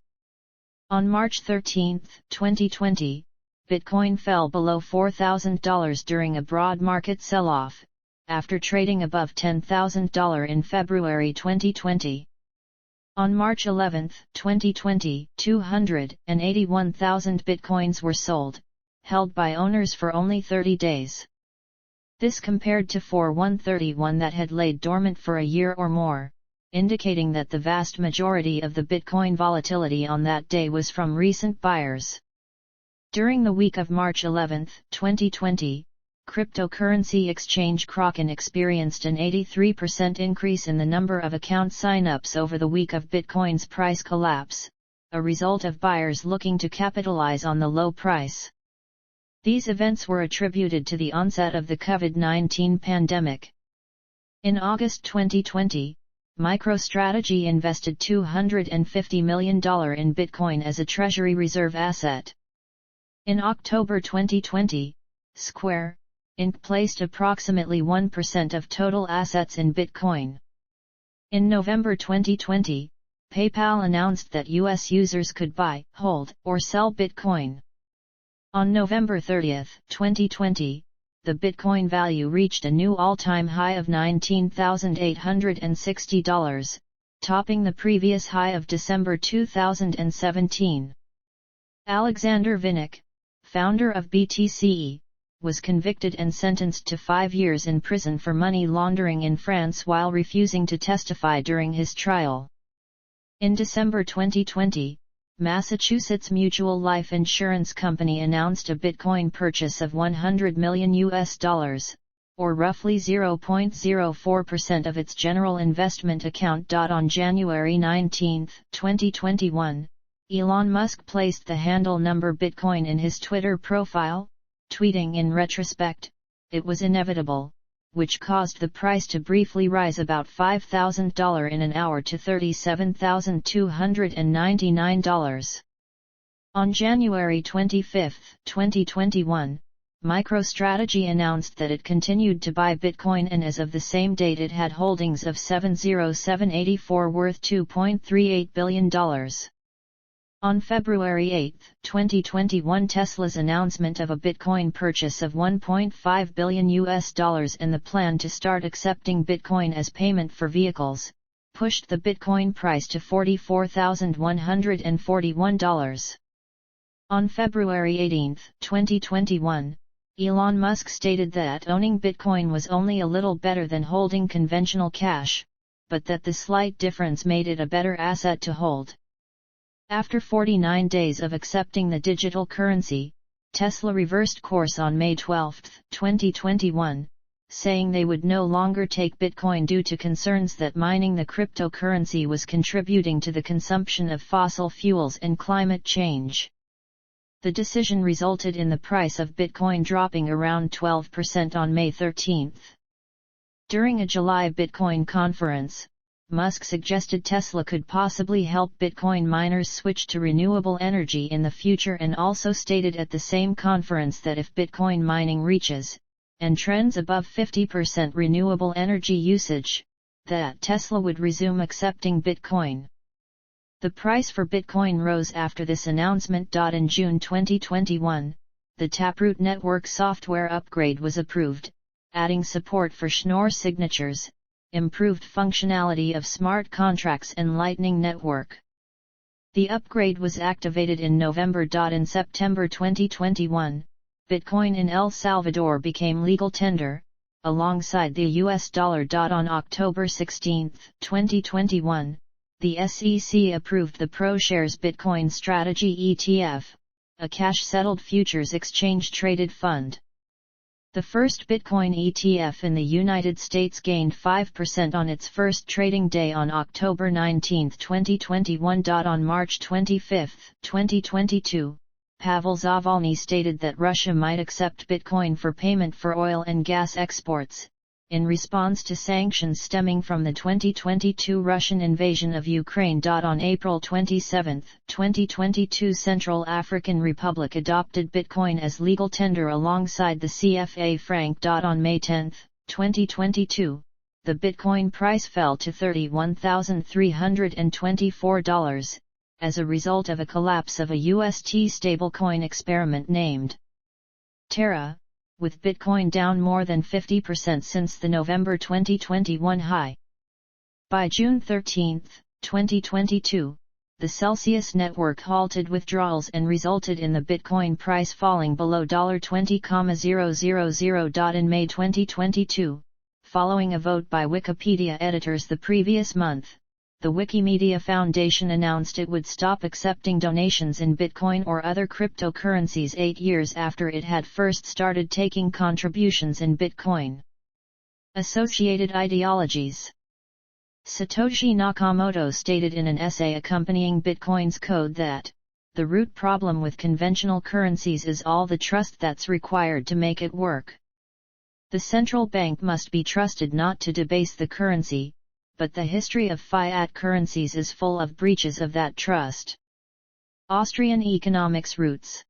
On March 13, 2020, Bitcoin fell below $4,000 during a broad market sell-off, after trading above $10,000 in February 2020. On March 11, 2020, 281,000 Bitcoins were sold, held by owners for only 30 days. This compared to 131 that had laid dormant for a year or more, indicating that the vast majority of the Bitcoin volatility on that day was from recent buyers. During the week of March 11, 2020, cryptocurrency exchange Kraken experienced an 83% increase in the number of account signups over the week of Bitcoin's price collapse, a result of buyers looking to capitalize on the low price. These events were attributed to the onset of the COVID-19 pandemic. In August 2020, MicroStrategy invested $250 million in Bitcoin as a treasury reserve asset. In October 2020, Square, Inc. placed approximately 1% of total assets in Bitcoin. In November 2020, PayPal announced that U.S. users could buy, hold, or sell Bitcoin. On November 30, 2020, the Bitcoin value reached a new all-time high of $19,860, topping the previous high of December 2017. Alexander Vinnik, founder of BTC, was convicted and sentenced to 5 years in prison for money laundering in France while refusing to testify during his trial. In December 2020, Massachusetts Mutual Life Insurance Company announced a Bitcoin purchase of $100 million, or roughly 0.04% of its general investment account. On January 19, 2021, Elon Musk placed the handle number Bitcoin in his Twitter profile, tweeting in retrospect, "It was inevitable," which caused the price to briefly rise about $5,000 in an hour to $37,299. On January 25, 2021, MicroStrategy announced that it continued to buy Bitcoin, and as of the same date it had holdings of 70784 worth $2.38 billion. On February 8, 2021, Tesla's announcement of a Bitcoin purchase of $1.5 billion and the plan to start accepting Bitcoin as payment for vehicles, pushed the Bitcoin price to $44,141. On February 18, 2021, Elon Musk stated that owning Bitcoin was only a little better than holding conventional cash, but that the slight difference made it a better asset to hold. After 49 days of accepting the digital currency, Tesla reversed course on May 12, 2021, saying they would no longer take Bitcoin due to concerns that mining the cryptocurrency was contributing to the consumption of fossil fuels and climate change. The decision resulted in the price of Bitcoin dropping around 12% on May 13. During a July Bitcoin conference, Musk suggested Tesla could possibly help Bitcoin miners switch to renewable energy in the future, and also stated at the same conference that if Bitcoin mining reaches, and trends above 50% renewable energy usage, that Tesla would resume accepting Bitcoin. The price for Bitcoin rose after this announcement. In June 2021, the Taproot network software upgrade was approved, adding support for Schnorr signatures, improved functionality of smart contracts and Lightning Network. The upgrade was activated in November. In September 2021, Bitcoin in El Salvador became legal tender, alongside the US dollar. On October 16, 2021, the SEC approved the ProShares Bitcoin Strategy ETF, a cash-settled futures exchange-traded fund. The first Bitcoin ETF in the United States gained 5% on its first trading day on October 19, 2021. On March 25, 2022, Pavel Zavalny stated that Russia might accept Bitcoin for payment for oil and gas exports, in response to sanctions stemming from the 2022 Russian invasion of Ukraine. On April 27, 2022, Central African Republic adopted Bitcoin as legal tender alongside the CFA franc. On May 10, 2022, the Bitcoin price fell to $31,324, as a result of a collapse of a UST stablecoin experiment named Terra, with Bitcoin down more than 50% since the November 2021 high. By June 13, 2022, the Celsius network halted withdrawals and resulted in the Bitcoin price falling below $20,000. In May 2022, following a vote by Wikipedia editors the previous month, the Wikimedia Foundation announced it would stop accepting donations in Bitcoin or other cryptocurrencies 8 years after it had first started taking contributions in Bitcoin. Associated ideologies. Satoshi Nakamoto stated in an essay accompanying Bitcoin's code that, "The root problem with conventional currencies is all the trust that's required to make it work. The central bank must be trusted not to debase the currency, but the history of fiat currencies is full of breaches of that trust." Austrian economics roots.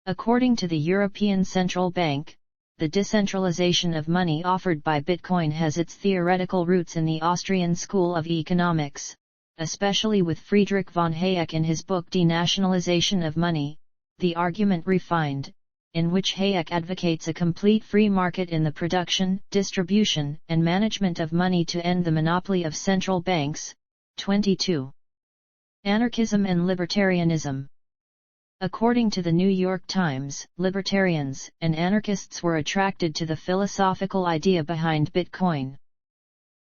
According to the European Central Bank, the decentralization of money offered by Bitcoin has its theoretical roots in the Austrian School of Economics, especially with Friedrich von Hayek in his book Denationalization of Money, The Argument Refined, in which Hayek advocates a complete free market in the production, distribution, and management of money to end the monopoly of central banks. 22. Anarchism and libertarianism. According to the New York Times, libertarians and anarchists were attracted to the philosophical idea behind Bitcoin.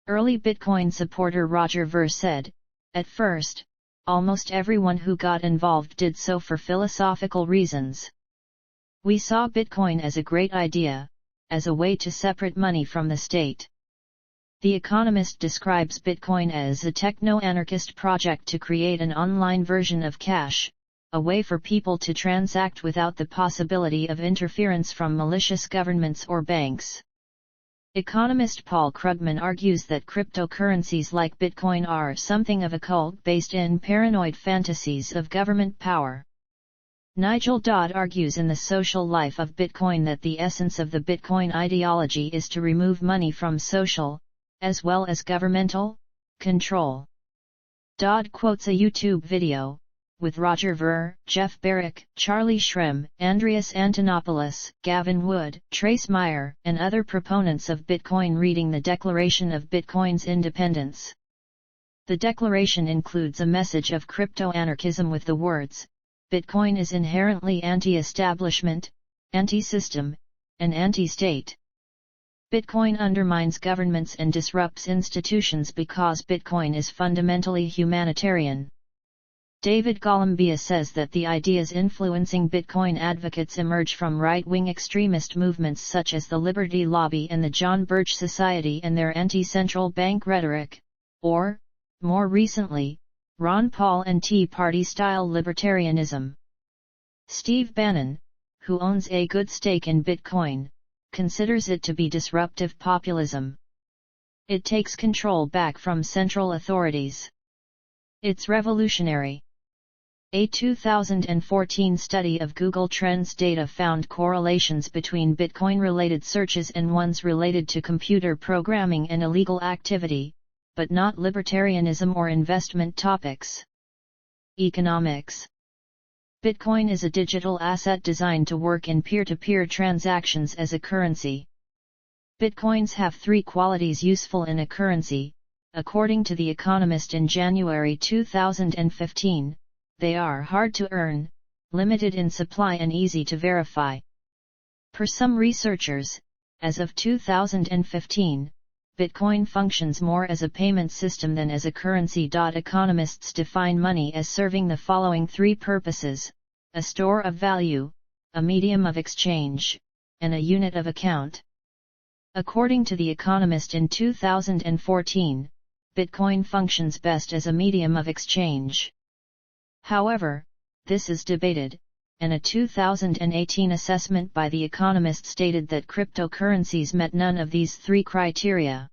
Early Bitcoin supporter Roger Ver said, "At first, almost everyone who got involved did so for philosophical reasons. We saw Bitcoin as a great idea, as a way to separate money from the state." The Economist describes Bitcoin as a techno-anarchist project to create an online version of cash, a way for people to transact without the possibility of interference from malicious governments or banks. Economist Paul Krugman argues that cryptocurrencies like Bitcoin are something of a cult based in paranoid fantasies of government power. Nigel Dodd argues in The Social Life of Bitcoin that the essence of the Bitcoin ideology is to remove money from social, as well as governmental, control. Dodd quotes a YouTube video, with Roger Ver, Jeff Barrick, Charlie Shrem, Andreas Antonopoulos, Gavin Wood, Trace Meyer, and other proponents of Bitcoin reading the Declaration of Bitcoin's Independence. The declaration includes a message of crypto-anarchism with the words, "Bitcoin is inherently anti-establishment, anti-system, and anti-state. Bitcoin undermines governments and disrupts institutions because Bitcoin is fundamentally humanitarian." David Golumbia says that the ideas influencing Bitcoin advocates emerge from right-wing extremist movements such as the Liberty Lobby and the John Birch Society and their anti-central bank rhetoric, or, more recently, Ron Paul and Tea Party-style libertarianism. Steve Bannon, who owns a good stake in Bitcoin, considers it to be disruptive populism. It takes control back from central authorities. It's revolutionary. A 2014 study of Google Trends data found correlations between Bitcoin-related searches and ones related to computer programming and illegal activity, but not libertarianism or investment topics. Economics. Bitcoin is a digital asset designed to work in peer-to-peer transactions as a currency. Bitcoins have 3 qualities useful in a currency, according to The Economist in January 2015. They are hard to earn, limited in supply and easy to verify. Per some researchers, as of 2015, Bitcoin functions more as a payment system than as a currency. Economists define money as serving the following 3 purposes: a store of value, a medium of exchange, and a unit of account. According to The Economist in 2014, Bitcoin functions best as a medium of exchange. However, this is debated, and a 2018 assessment by The Economist stated that cryptocurrencies met none of these 3 criteria.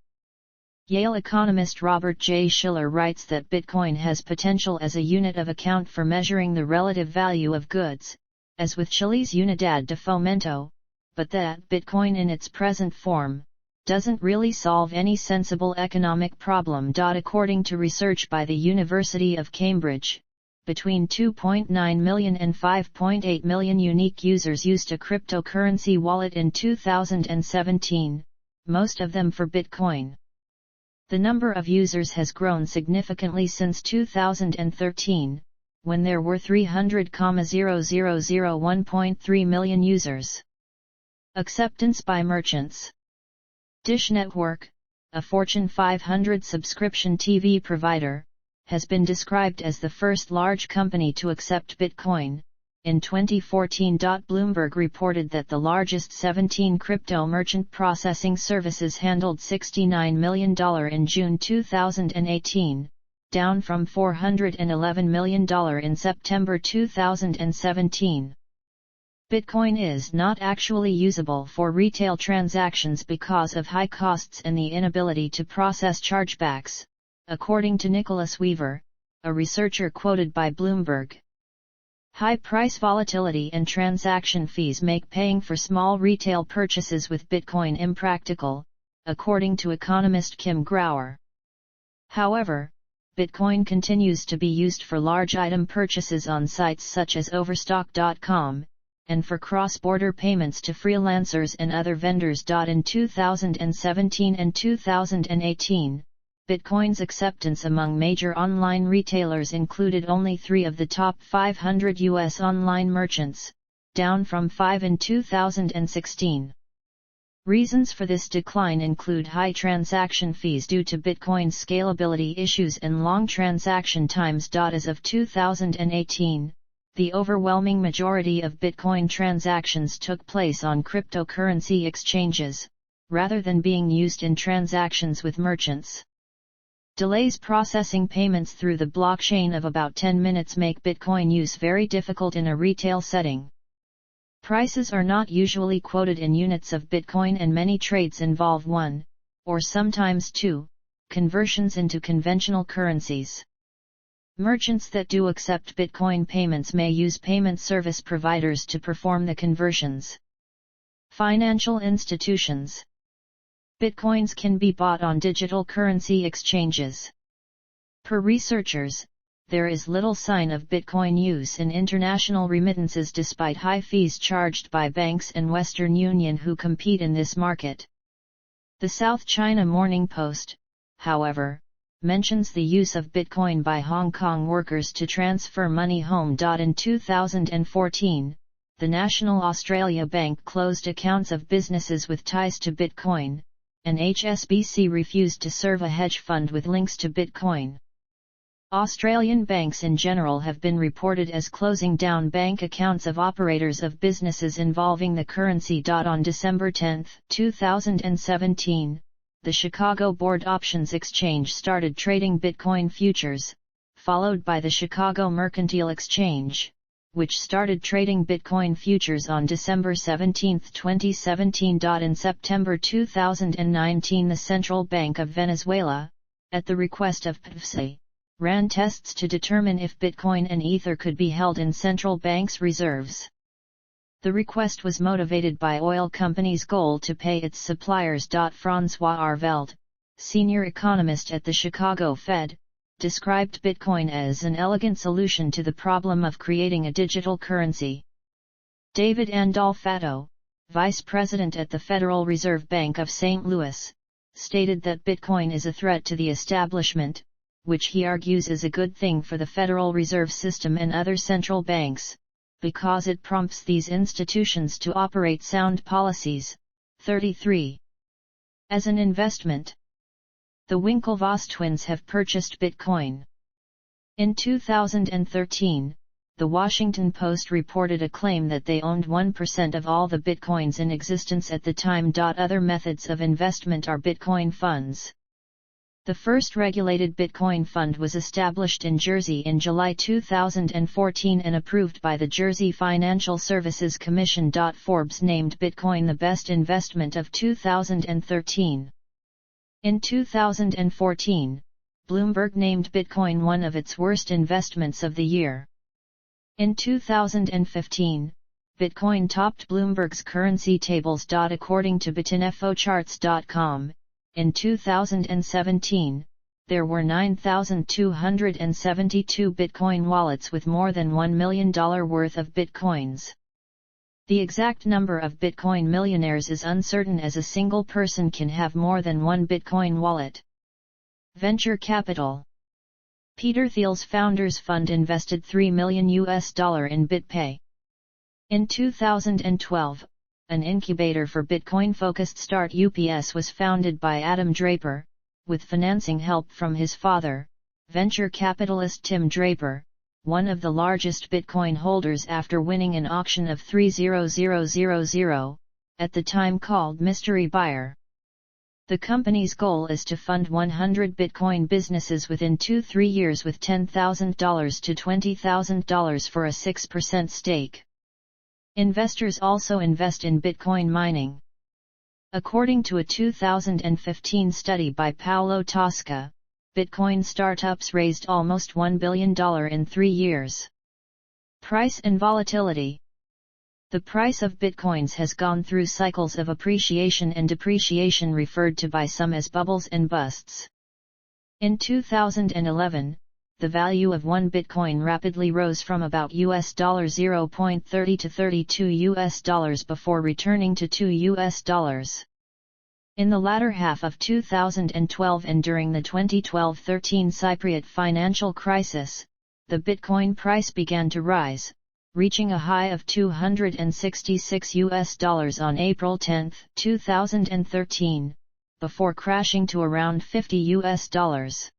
Yale economist Robert J. Schiller writes that Bitcoin has potential as a unit of account for measuring the relative value of goods, as with Chile's Unidad de Fomento, but that Bitcoin in its present form doesn't really solve any sensible economic problem. According to research by the University of Cambridge, between 2.9 million and 5.8 million unique users used a cryptocurrency wallet in 2017, most of them for Bitcoin. The number of users has grown significantly since 2013, when there were 300,001.3 million users. Acceptance by merchants. Dish Network, a Fortune 500 subscription TV provider, has been described as the first large company to accept Bitcoin. In 2014, Bloomberg reported that the largest 17 crypto merchant processing services handled $69 million in June 2018, down from $411 million in September 2017. Bitcoin is not actually usable for retail transactions because of high costs and the inability to process chargebacks, according to Nicholas Weaver, a researcher quoted by Bloomberg. High price volatility and transaction fees make paying for small retail purchases with Bitcoin impractical, according to economist Kim Grauer. However, Bitcoin continues to be used for large item purchases on sites such as Overstock.com, and for cross-border payments to freelancers and other vendors. In 2017 and 2018, Bitcoin's acceptance among major online retailers included only 3 of the top 500 U.S. online merchants, down from 5 in 2016. Reasons for this decline include high transaction fees due to Bitcoin's scalability issues and long transaction times. As of 2018, the overwhelming majority of Bitcoin transactions took place on cryptocurrency exchanges, rather than being used in transactions with merchants. Delays processing payments through the blockchain of about 10 minutes make Bitcoin use very difficult in a retail setting. Prices are not usually quoted in units of Bitcoin, and many trades involve 1, or sometimes 2, conversions into conventional currencies. Merchants that do accept Bitcoin payments may use payment service providers to perform the conversions. Financial institutions. Bitcoins can be bought on digital currency exchanges. Per researchers, there is little sign of Bitcoin use in international remittances despite high fees charged by banks and Western Union who compete in this market. The South China Morning Post, however, mentions the use of Bitcoin by Hong Kong workers to transfer money home. In 2014, the National Australia Bank closed accounts of businesses with ties to Bitcoin, and HSBC refused to serve a hedge fund with links to Bitcoin. Australian banks in general have been reported as closing down bank accounts of operators of businesses involving the currency. On December 10, 2017, the Chicago Board Options Exchange started trading Bitcoin futures, followed by the Chicago Mercantile Exchange, which started trading Bitcoin futures on December 17, 2017. In September 2019, the Central Bank of Venezuela, at the request of PDVSA, ran tests to determine if Bitcoin and Ether could be held in central bank's reserves. The request was motivated by oil company's goal to pay its suppliers. Francois Arvelt, senior economist at the Chicago Fed, described Bitcoin as an elegant solution to the problem of creating a digital currency. David Andolfatto, vice president at the Federal Reserve Bank of St. Louis, stated that Bitcoin is a threat to the establishment, which he argues is a good thing for the Federal Reserve System and other central banks, because it prompts these institutions to operate sound policies. 33. As an investment, the Winklevoss twins have purchased Bitcoin. In 2013, The Washington Post reported a claim that they owned 1% of all the Bitcoins in existence at the time. Other methods of investment are Bitcoin funds. The first regulated Bitcoin fund was established in Jersey in July 2014 and approved by the Jersey Financial Services Commission. Forbes named Bitcoin the best investment of 2013. In 2014, Bloomberg named Bitcoin one of its worst investments of the year. In 2015, Bitcoin topped Bloomberg's currency tables. According to BitinfoCharts.com, in 2017, there were 9,272 Bitcoin wallets with more than $1 million worth of Bitcoins. The exact number of Bitcoin millionaires is uncertain, as a single person can have more than one Bitcoin wallet. Venture capital. Peter Thiel's Founders Fund invested $3 million in BitPay. In 2012, an incubator for Bitcoin-focused Start UPS was founded by Adam Draper, with financing help from his father, venture capitalist Tim Draper, one of the largest Bitcoin holders after winning an auction of 30000, at the time called Mystery Buyer. The company's goal is to fund 100 Bitcoin businesses within 2-3 years with $10,000 to $20,000 for a 6% stake. Investors also invest in Bitcoin mining. According to a 2015 study by Paolo Tosca, Bitcoin startups raised almost $1 billion in 3 years. Price and volatility. The price of Bitcoins has gone through cycles of appreciation and depreciation referred to by some as bubbles and busts. In 2011, the value of one Bitcoin rapidly rose from about $0.30 to $32 before returning to $2. In the latter half of 2012 and during the 2012-13 Cypriot financial crisis, the Bitcoin price began to rise, reaching a high of $266 on April 10, 2013, before crashing to around $50.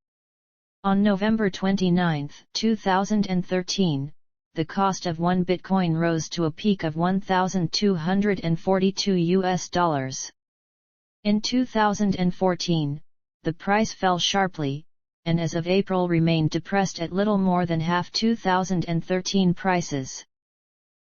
On November 29, 2013, the cost of one Bitcoin rose to a peak of $1,242. In 2014, the price fell sharply, and as of April remained depressed at little more than half 2013 prices.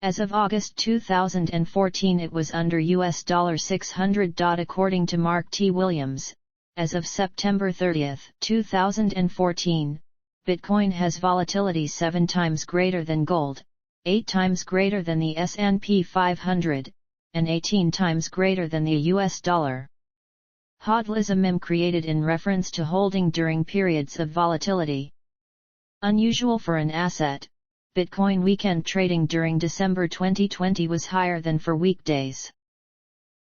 As of August 2014 it was under $600. According to Mark T. Williams, as of September 30, 2014, Bitcoin has volatility 7 times greater than gold, 8 times greater than the S&P 500, and 18 times greater than the US dollar. Hodl is a meme created in reference to holding during periods of volatility. Unusual for an asset, Bitcoin weekend trading during December 2020 was higher than for weekdays.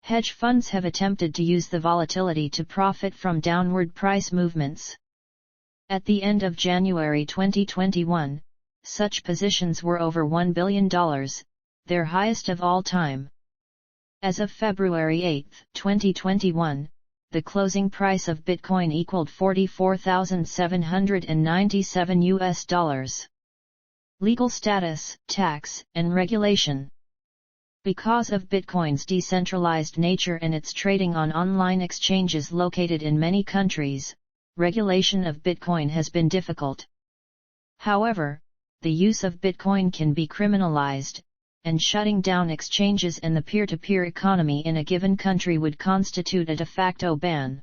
Hedge funds have attempted to use the volatility to profit from downward price movements. At the end of January 2021, such positions were over $1 billion, their highest of all time. As of February 8, 2021, the closing price of Bitcoin equaled $44,797. Legal status, tax, and regulation. Because of Bitcoin's decentralized nature and its trading on online exchanges located in many countries, regulation of Bitcoin has been difficult. However, the use of Bitcoin can be criminalized, and shutting down exchanges and the peer-to-peer economy in a given country would constitute a de facto ban.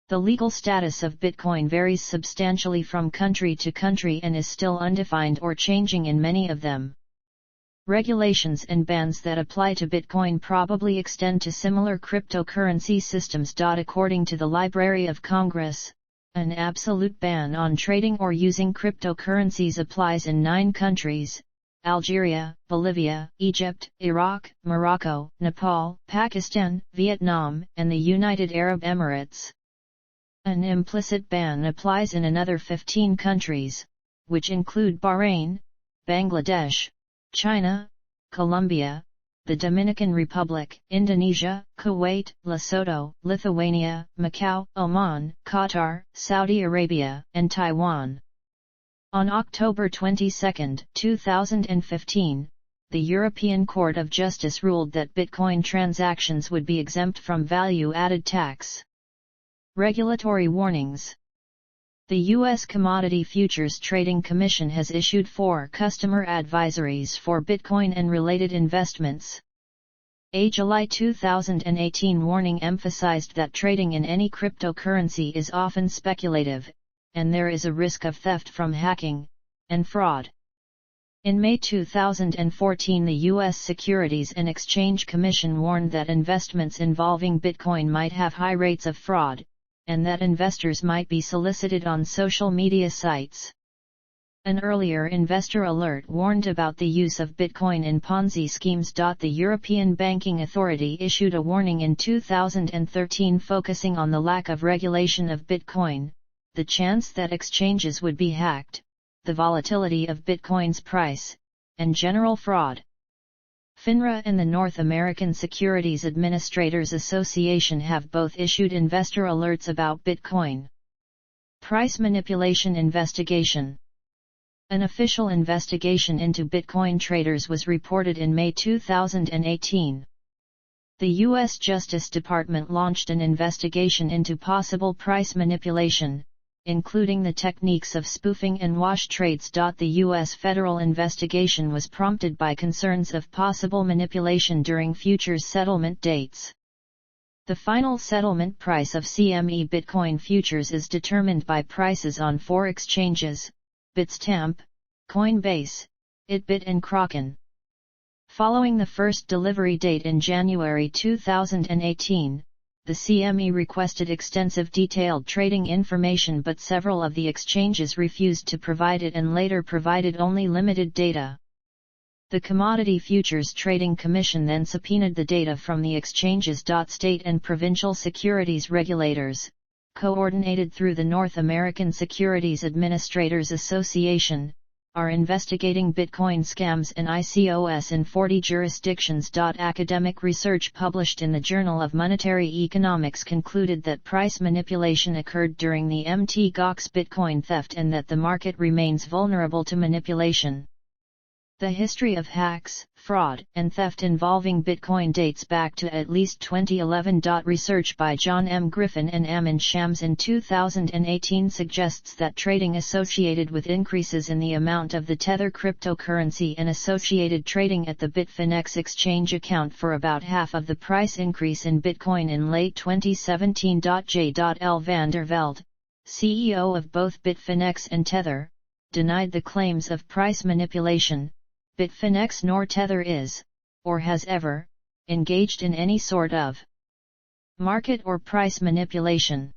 The legal status of Bitcoin varies substantially from country to country and is still undefined or changing in many of them. Regulations and bans that apply to Bitcoin probably extend to similar cryptocurrency systems. According to the Library of Congress, an absolute ban on trading or using cryptocurrencies applies in 9 countries: Algeria, Bolivia, Egypt, Iraq, Morocco, Nepal, Pakistan, Vietnam, and the United Arab Emirates. An implicit ban applies in another 15 countries, which include Bahrain, Bangladesh, China, Colombia, the Dominican Republic, Indonesia, Kuwait, Lesotho, Lithuania, Macau, Oman, Qatar, Saudi Arabia, and Taiwan. On October 22, 2015, the European Court of Justice ruled that Bitcoin transactions would be exempt from value-added tax. Regulatory warnings. The U.S. Commodity Futures Trading Commission has issued 4 customer advisories for Bitcoin and related investments. A July 2018 warning emphasized that trading in any cryptocurrency is often speculative, and there is a risk of theft from hacking and fraud. In May 2014, the U.S. Securities and Exchange Commission warned that investments involving Bitcoin might have high rates of fraud, and that investors might be solicited on social media sites. An earlier investor alert warned about the use of Bitcoin in Ponzi schemes. The European Banking Authority issued a warning in 2013 focusing on the lack of regulation of Bitcoin, the chance that exchanges would be hacked, the volatility of Bitcoin's price, and general fraud. FINRA and the North American Securities Administrators Association have both issued investor alerts about Bitcoin. Price manipulation investigation. An official investigation into Bitcoin traders was reported in May 2018. The U.S. Justice Department launched an investigation into possible price manipulation, including the techniques of spoofing and wash trades. The U.S. federal investigation was prompted by concerns of possible manipulation during futures settlement dates. The final settlement price of CME Bitcoin futures is determined by prices on four exchanges: Bitstamp, Coinbase, Itbit and Kraken. Following the first delivery date in January 2018, the CME requested extensive detailed trading information, but several of the exchanges refused to provide it and later provided only limited data. The Commodity Futures Trading Commission then subpoenaed the data from the exchanges. State and provincial securities regulators, coordinated through the North American Securities Administrators Association, are investigating Bitcoin scams and ICOs in 40 jurisdictions. Academic research published in the Journal of Monetary Economics concluded that price manipulation occurred during the Mt. Gox Bitcoin theft and that the market remains vulnerable to manipulation. The history of hacks, fraud, and theft involving Bitcoin dates back to at least 2011. Research by John M. Griffin and Amin Shams in 2018 suggests that trading associated with increases in the amount of the Tether cryptocurrency and associated trading at the Bitfinex exchange account for about half of the price increase in Bitcoin in late 2017. J. L. van der Velde, CEO of both Bitfinex and Tether, denied the claims of price manipulation. Bitfinex nor Tether is, or has ever, engaged in any sort of market or price manipulation.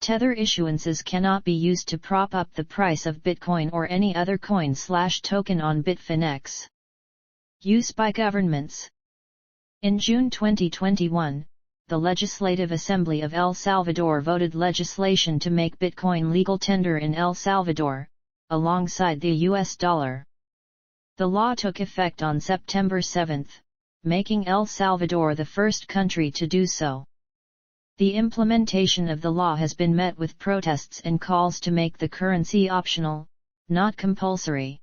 Tether issuances cannot be used to prop up the price of Bitcoin or any other coin/token on Bitfinex. Use by governments. In June 2021, the Legislative Assembly of El Salvador voted legislation to make Bitcoin legal tender in El Salvador, alongside the US dollar. The law took effect on September 7, making El Salvador the first country to do so. The implementation of the law has been met with protests and calls to make the currency optional, not compulsory.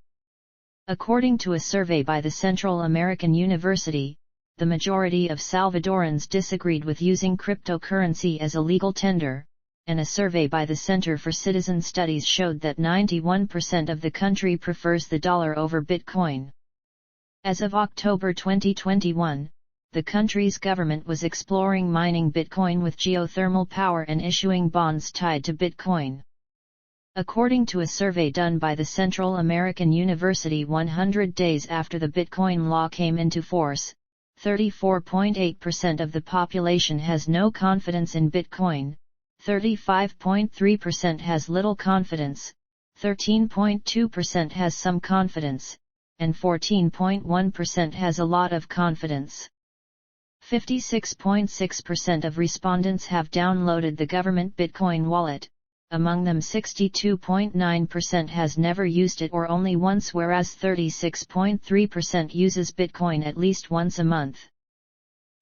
According to a survey by the Central American University, the majority of Salvadorans disagreed with using cryptocurrency as a legal tender, and a survey by the Center for Citizen Studies showed that 91% of the country prefers the dollar over Bitcoin. As of October 2021, the country's government was exploring mining Bitcoin with geothermal power and issuing bonds tied to Bitcoin. According to a survey done by the Central American University 100 days after the Bitcoin law came into force, 34.8% of the population has no confidence in Bitcoin, 35.3% has little confidence, 13.2% has some confidence, and 14.1% has a lot of confidence. 56.6% of respondents have downloaded the government Bitcoin wallet, among them 62.9% has never used it or only once, whereas 36.3% uses Bitcoin at least once a month.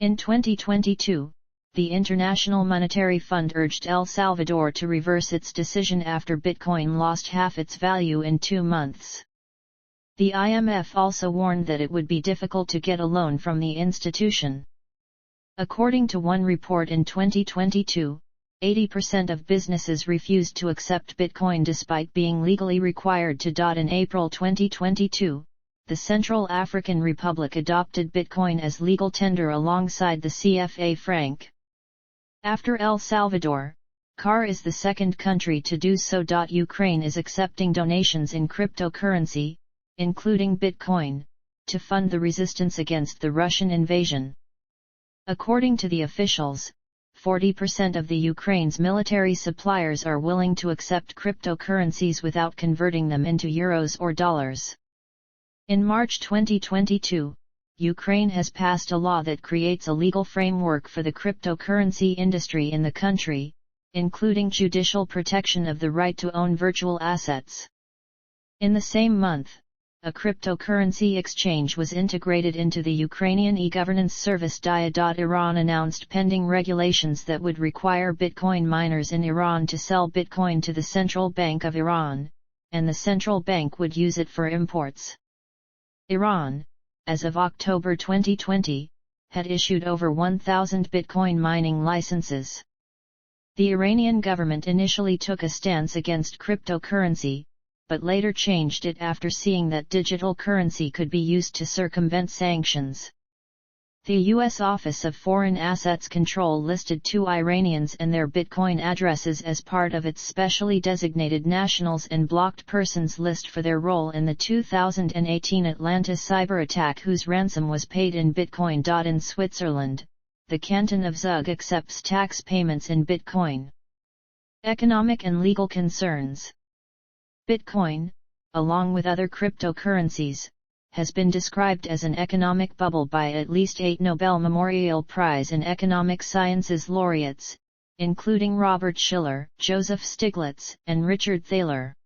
In 2022, the International Monetary Fund urged El Salvador to reverse its decision after Bitcoin lost half its value in 2 months. The IMF also warned that it would be difficult to get a loan from the institution. According to one report in 2022, 80% of businesses refused to accept Bitcoin despite being legally required to. In April 2022, the Central African Republic adopted Bitcoin as legal tender alongside the CFA franc. After El Salvador, CAR is the second country to do so. Ukraine is accepting donations in cryptocurrency, including Bitcoin, to fund the resistance against the Russian invasion. According to the officials, 40% of the Ukraine's military suppliers are willing to accept cryptocurrencies without converting them into euros or dollars. In March 2022, Ukraine has passed a law that creates a legal framework for the cryptocurrency industry in the country, including judicial protection of the right to own virtual assets. In the same month, a cryptocurrency exchange was integrated into the Ukrainian e-governance service Dia. Iran announced pending regulations that would require Bitcoin miners in Iran to sell Bitcoin to the Central Bank of Iran, and the central bank would use it for imports. Iran, as of October 2020, had issued over 1,000 Bitcoin mining licenses. The Iranian government initially took a stance against cryptocurrency, but later changed it after seeing that digital currency could be used to circumvent sanctions. The U.S. Office of Foreign Assets Control listed 2 Iranians and their Bitcoin addresses as part of its specially designated nationals and blocked persons list for their role in the 2018 Atlanta cyber attack, whose ransom was paid in Bitcoin. In Switzerland, the canton of Zug accepts tax payments in Bitcoin. Economic and legal concerns. Bitcoin, along with other cryptocurrencies, has been described as an economic bubble by at least 8 Nobel Memorial Prize in Economic Sciences laureates, including Robert Shiller, Joseph Stiglitz, and Richard Thaler.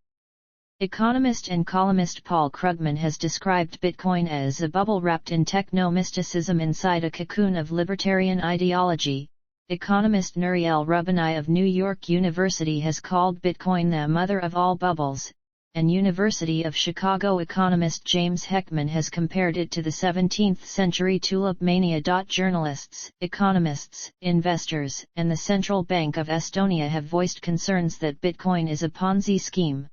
Economist and columnist Paul Krugman has described Bitcoin as a bubble wrapped in techno-mysticism inside a cocoon of libertarian ideology. Economist Nouriel Roubani of New York University has called Bitcoin the mother of all bubbles, and University of Chicago economist James Heckman has compared it to the 17th-century tulip mania. Journalists, economists, investors, and the Central Bank of Estonia have voiced concerns that Bitcoin is a Ponzi scheme.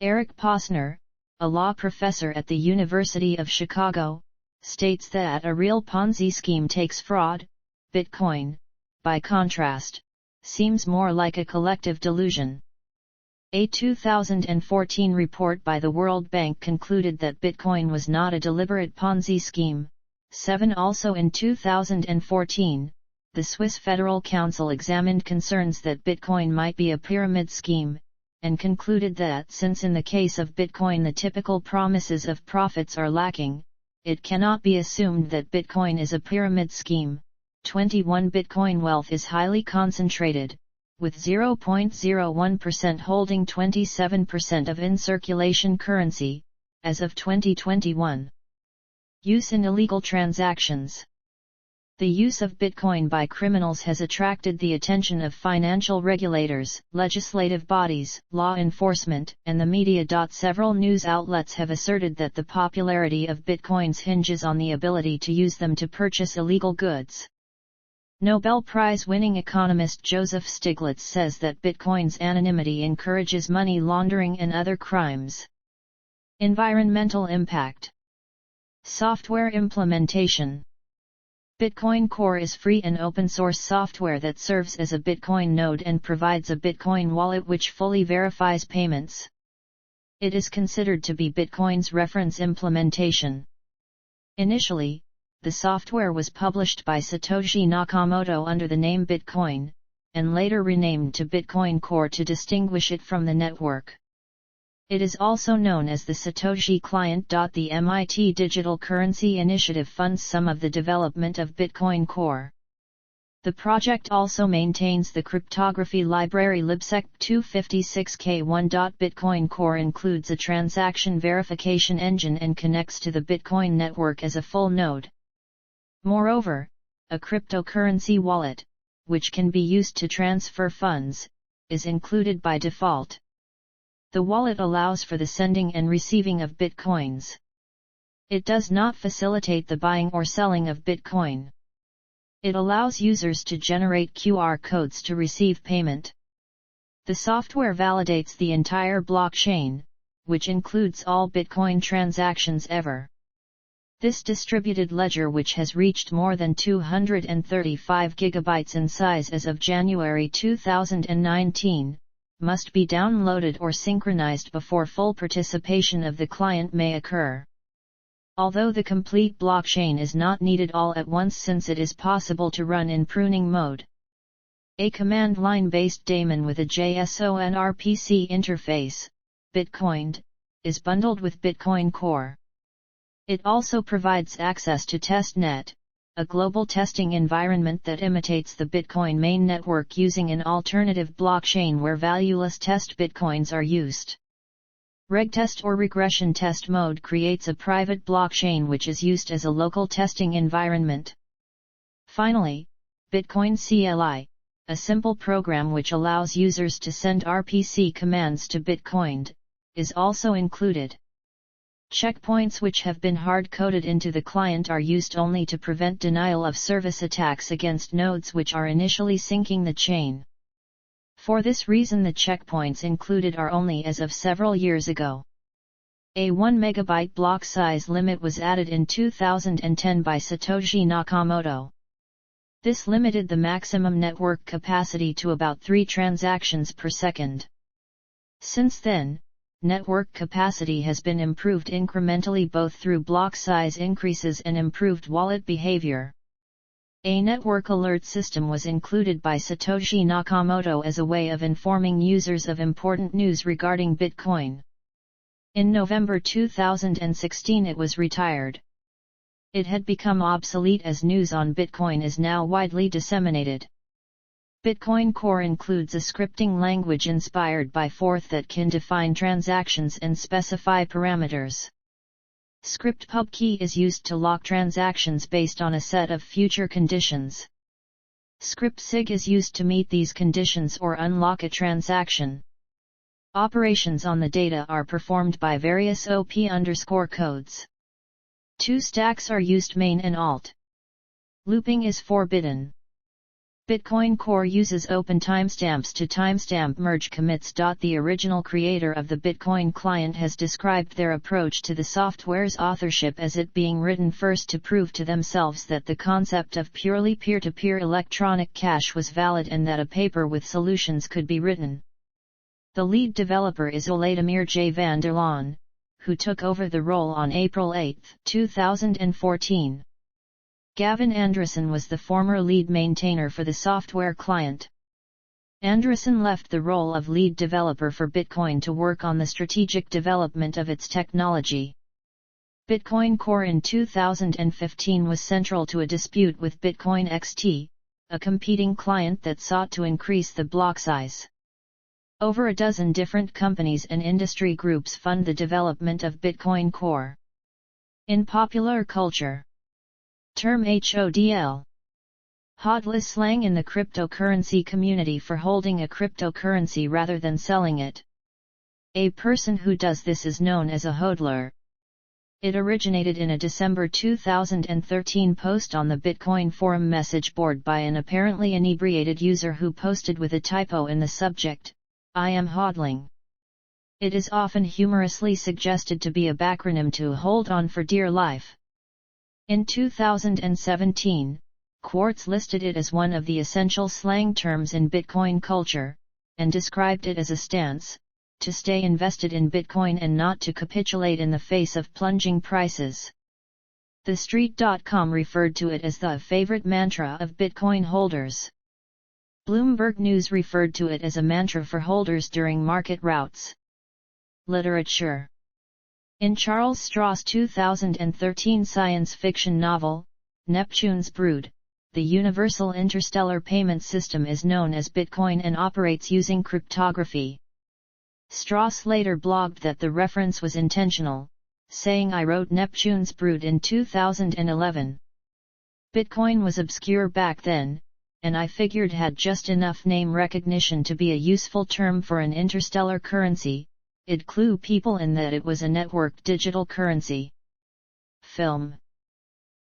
Eric Posner, a law professor at the University of Chicago, states that a real Ponzi scheme takes fraud. Bitcoin, by contrast, seems more like a collective delusion. A 2014 report by the World Bank concluded that Bitcoin was not a deliberate Ponzi scheme. 7 Also in 2014, the Swiss Federal Council examined concerns that Bitcoin might be a pyramid scheme, and concluded that since in the case of Bitcoin the typical promises of profits are lacking, it cannot be assumed that Bitcoin is a pyramid scheme. 21 Bitcoin wealth is highly concentrated, with 0.01% holding 27% of in-circulation currency, as of 2021. Use in illegal transactions. The use of Bitcoin by criminals has attracted the attention of financial regulators, legislative bodies, law enforcement, and the media. Several news outlets have asserted that the popularity of Bitcoins hinges on the ability to use them to purchase illegal goods. Nobel Prize-winning economist Joseph Stiglitz says that Bitcoin's anonymity encourages money laundering and other crimes. Environmental impact. Software implementation. Bitcoin Core is free and open-source software that serves as a Bitcoin node and provides a Bitcoin wallet which fully verifies payments. It is considered to be Bitcoin's reference implementation. Initially, the software was published by Satoshi Nakamoto under the name Bitcoin, and later renamed to Bitcoin Core to distinguish it from the network. It is also known as the Satoshi Client. The MIT Digital Currency Initiative funds some of the development of Bitcoin Core. The project also maintains the cryptography library libsec 256k1. Bitcoin Core includes a transaction verification engine and connects to the Bitcoin network as a full node. Moreover, a cryptocurrency wallet, which can be used to transfer funds, is included by default. The wallet allows for the sending and receiving of Bitcoins. It does not facilitate the buying or selling of Bitcoin. It allows users to generate QR codes to receive payment. The software validates the entire blockchain, which includes all Bitcoin transactions ever. This distributed ledger, which has reached more than 235 gigabytes in size as of January 2019, must be downloaded or synchronized before full participation of the client may occur. Although the complete blockchain is not needed all at once since it is possible to run in pruning mode. A command line-based daemon with a JSON-RPC interface, Bitcoined, is bundled with Bitcoin Core. It also provides access to testnet, a global testing environment that imitates the Bitcoin main network using an alternative blockchain where valueless test Bitcoins are used. Regtest or regression test mode creates a private blockchain which is used as a local testing environment. Finally, Bitcoin CLI, a simple program which allows users to send RPC commands to Bitcoin, is also included. Checkpoints which have been hard-coded into the client are used only to prevent denial of service attacks against nodes which are initially syncing the chain. For this reason the checkpoints included are only as of several years ago. A 1 MB block size limit was added in 2010 by Satoshi Nakamoto. This limited the maximum network capacity to about 3 transactions per second. Since then, network capacity has been improved incrementally both through block size increases and improved wallet behavior. A network alert system was included by Satoshi Nakamoto as a way of informing users of important news regarding Bitcoin. In November 2016 it was retired. It had become obsolete as news on Bitcoin is now widely disseminated. Bitcoin Core includes a scripting language inspired by Forth that can define transactions and specify parameters. Script pub key is used to lock transactions based on a set of future conditions. Script sig is used to meet these conditions or unlock a transaction. Operations on the data are performed by various OP_codes. 2 stacks are used, main and alt. Looping is forbidden. Bitcoin Core uses open timestamps to timestamp merge commits. The original creator of the Bitcoin client has described their approach to the software's authorship as it being written first to prove to themselves that the concept of purely peer-to-peer electronic cash was valid and that a paper with solutions could be written. The lead developer is Oladimir J. van der Laan, who took over the role on April 8, 2014. Gavin Andresen was the former lead maintainer for the software client. Andresen left the role of lead developer for Bitcoin to work on the strategic development of its technology. Bitcoin Core in 2015 was central to a dispute with Bitcoin XT, a competing client that sought to increase the block size. Over a dozen different companies and industry groups fund the development of Bitcoin Core. In popular culture, term HODL. HODL is slang in the cryptocurrency community for holding a cryptocurrency rather than selling it. A person who does this is known as a hodler. It originated in a December 2013 post on the Bitcoin forum message board by an apparently inebriated user who posted with a typo in the subject, "I am hodling." It is often humorously suggested to be a backronym to hold on for dear life. In 2017, Quartz listed it as one of the essential slang terms in Bitcoin culture, and described it as a stance, to stay invested in Bitcoin and not to capitulate in the face of plunging prices. TheStreet.com referred to it as the favorite mantra of Bitcoin holders. Bloomberg News referred to it as a mantra for holders during market routes. Literature. In Charles Stross' 2013 science fiction novel, Neptune's Brood, the Universal Interstellar Payment System is known as Bitcoin and operates using cryptography. Stross later blogged that the reference was intentional, saying, "I wrote Neptune's Brood in 2011. Bitcoin was obscure back then, and I figured had just enough name recognition to be a useful term for an interstellar currency. It'd clue people in that it was a networked digital currency." Film.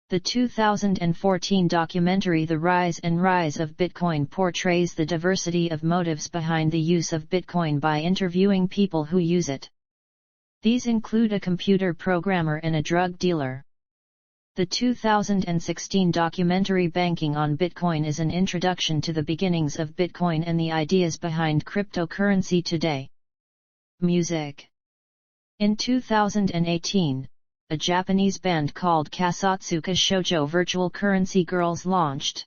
The 2014 documentary The Rise and Rise of Bitcoin portrays the diversity of motives behind the use of Bitcoin by interviewing people who use it. These include a computer programmer and a drug dealer. The 2016 documentary Banking on Bitcoin is an introduction to the beginnings of Bitcoin and the ideas behind cryptocurrency today. Music. In 2018, a Japanese band called Kasatsuka Shoujo Virtual Currency Girls launched.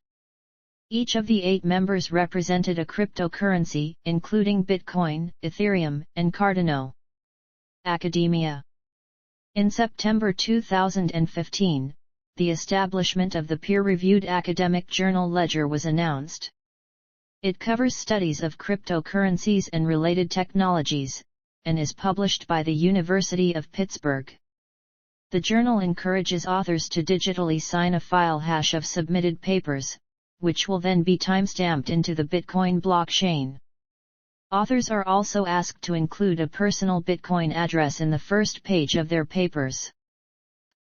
Each of the 8 members represented a cryptocurrency, including Bitcoin, Ethereum, and Cardano. Academia. In September 2015, the establishment of the peer-reviewed academic journal Ledger was announced. It covers studies of cryptocurrencies and related technologies, and is published by the University of Pittsburgh. The journal encourages authors to digitally sign a file hash of submitted papers, which will then be timestamped into the Bitcoin blockchain. Authors are also asked to include a personal Bitcoin address in the first page of their papers.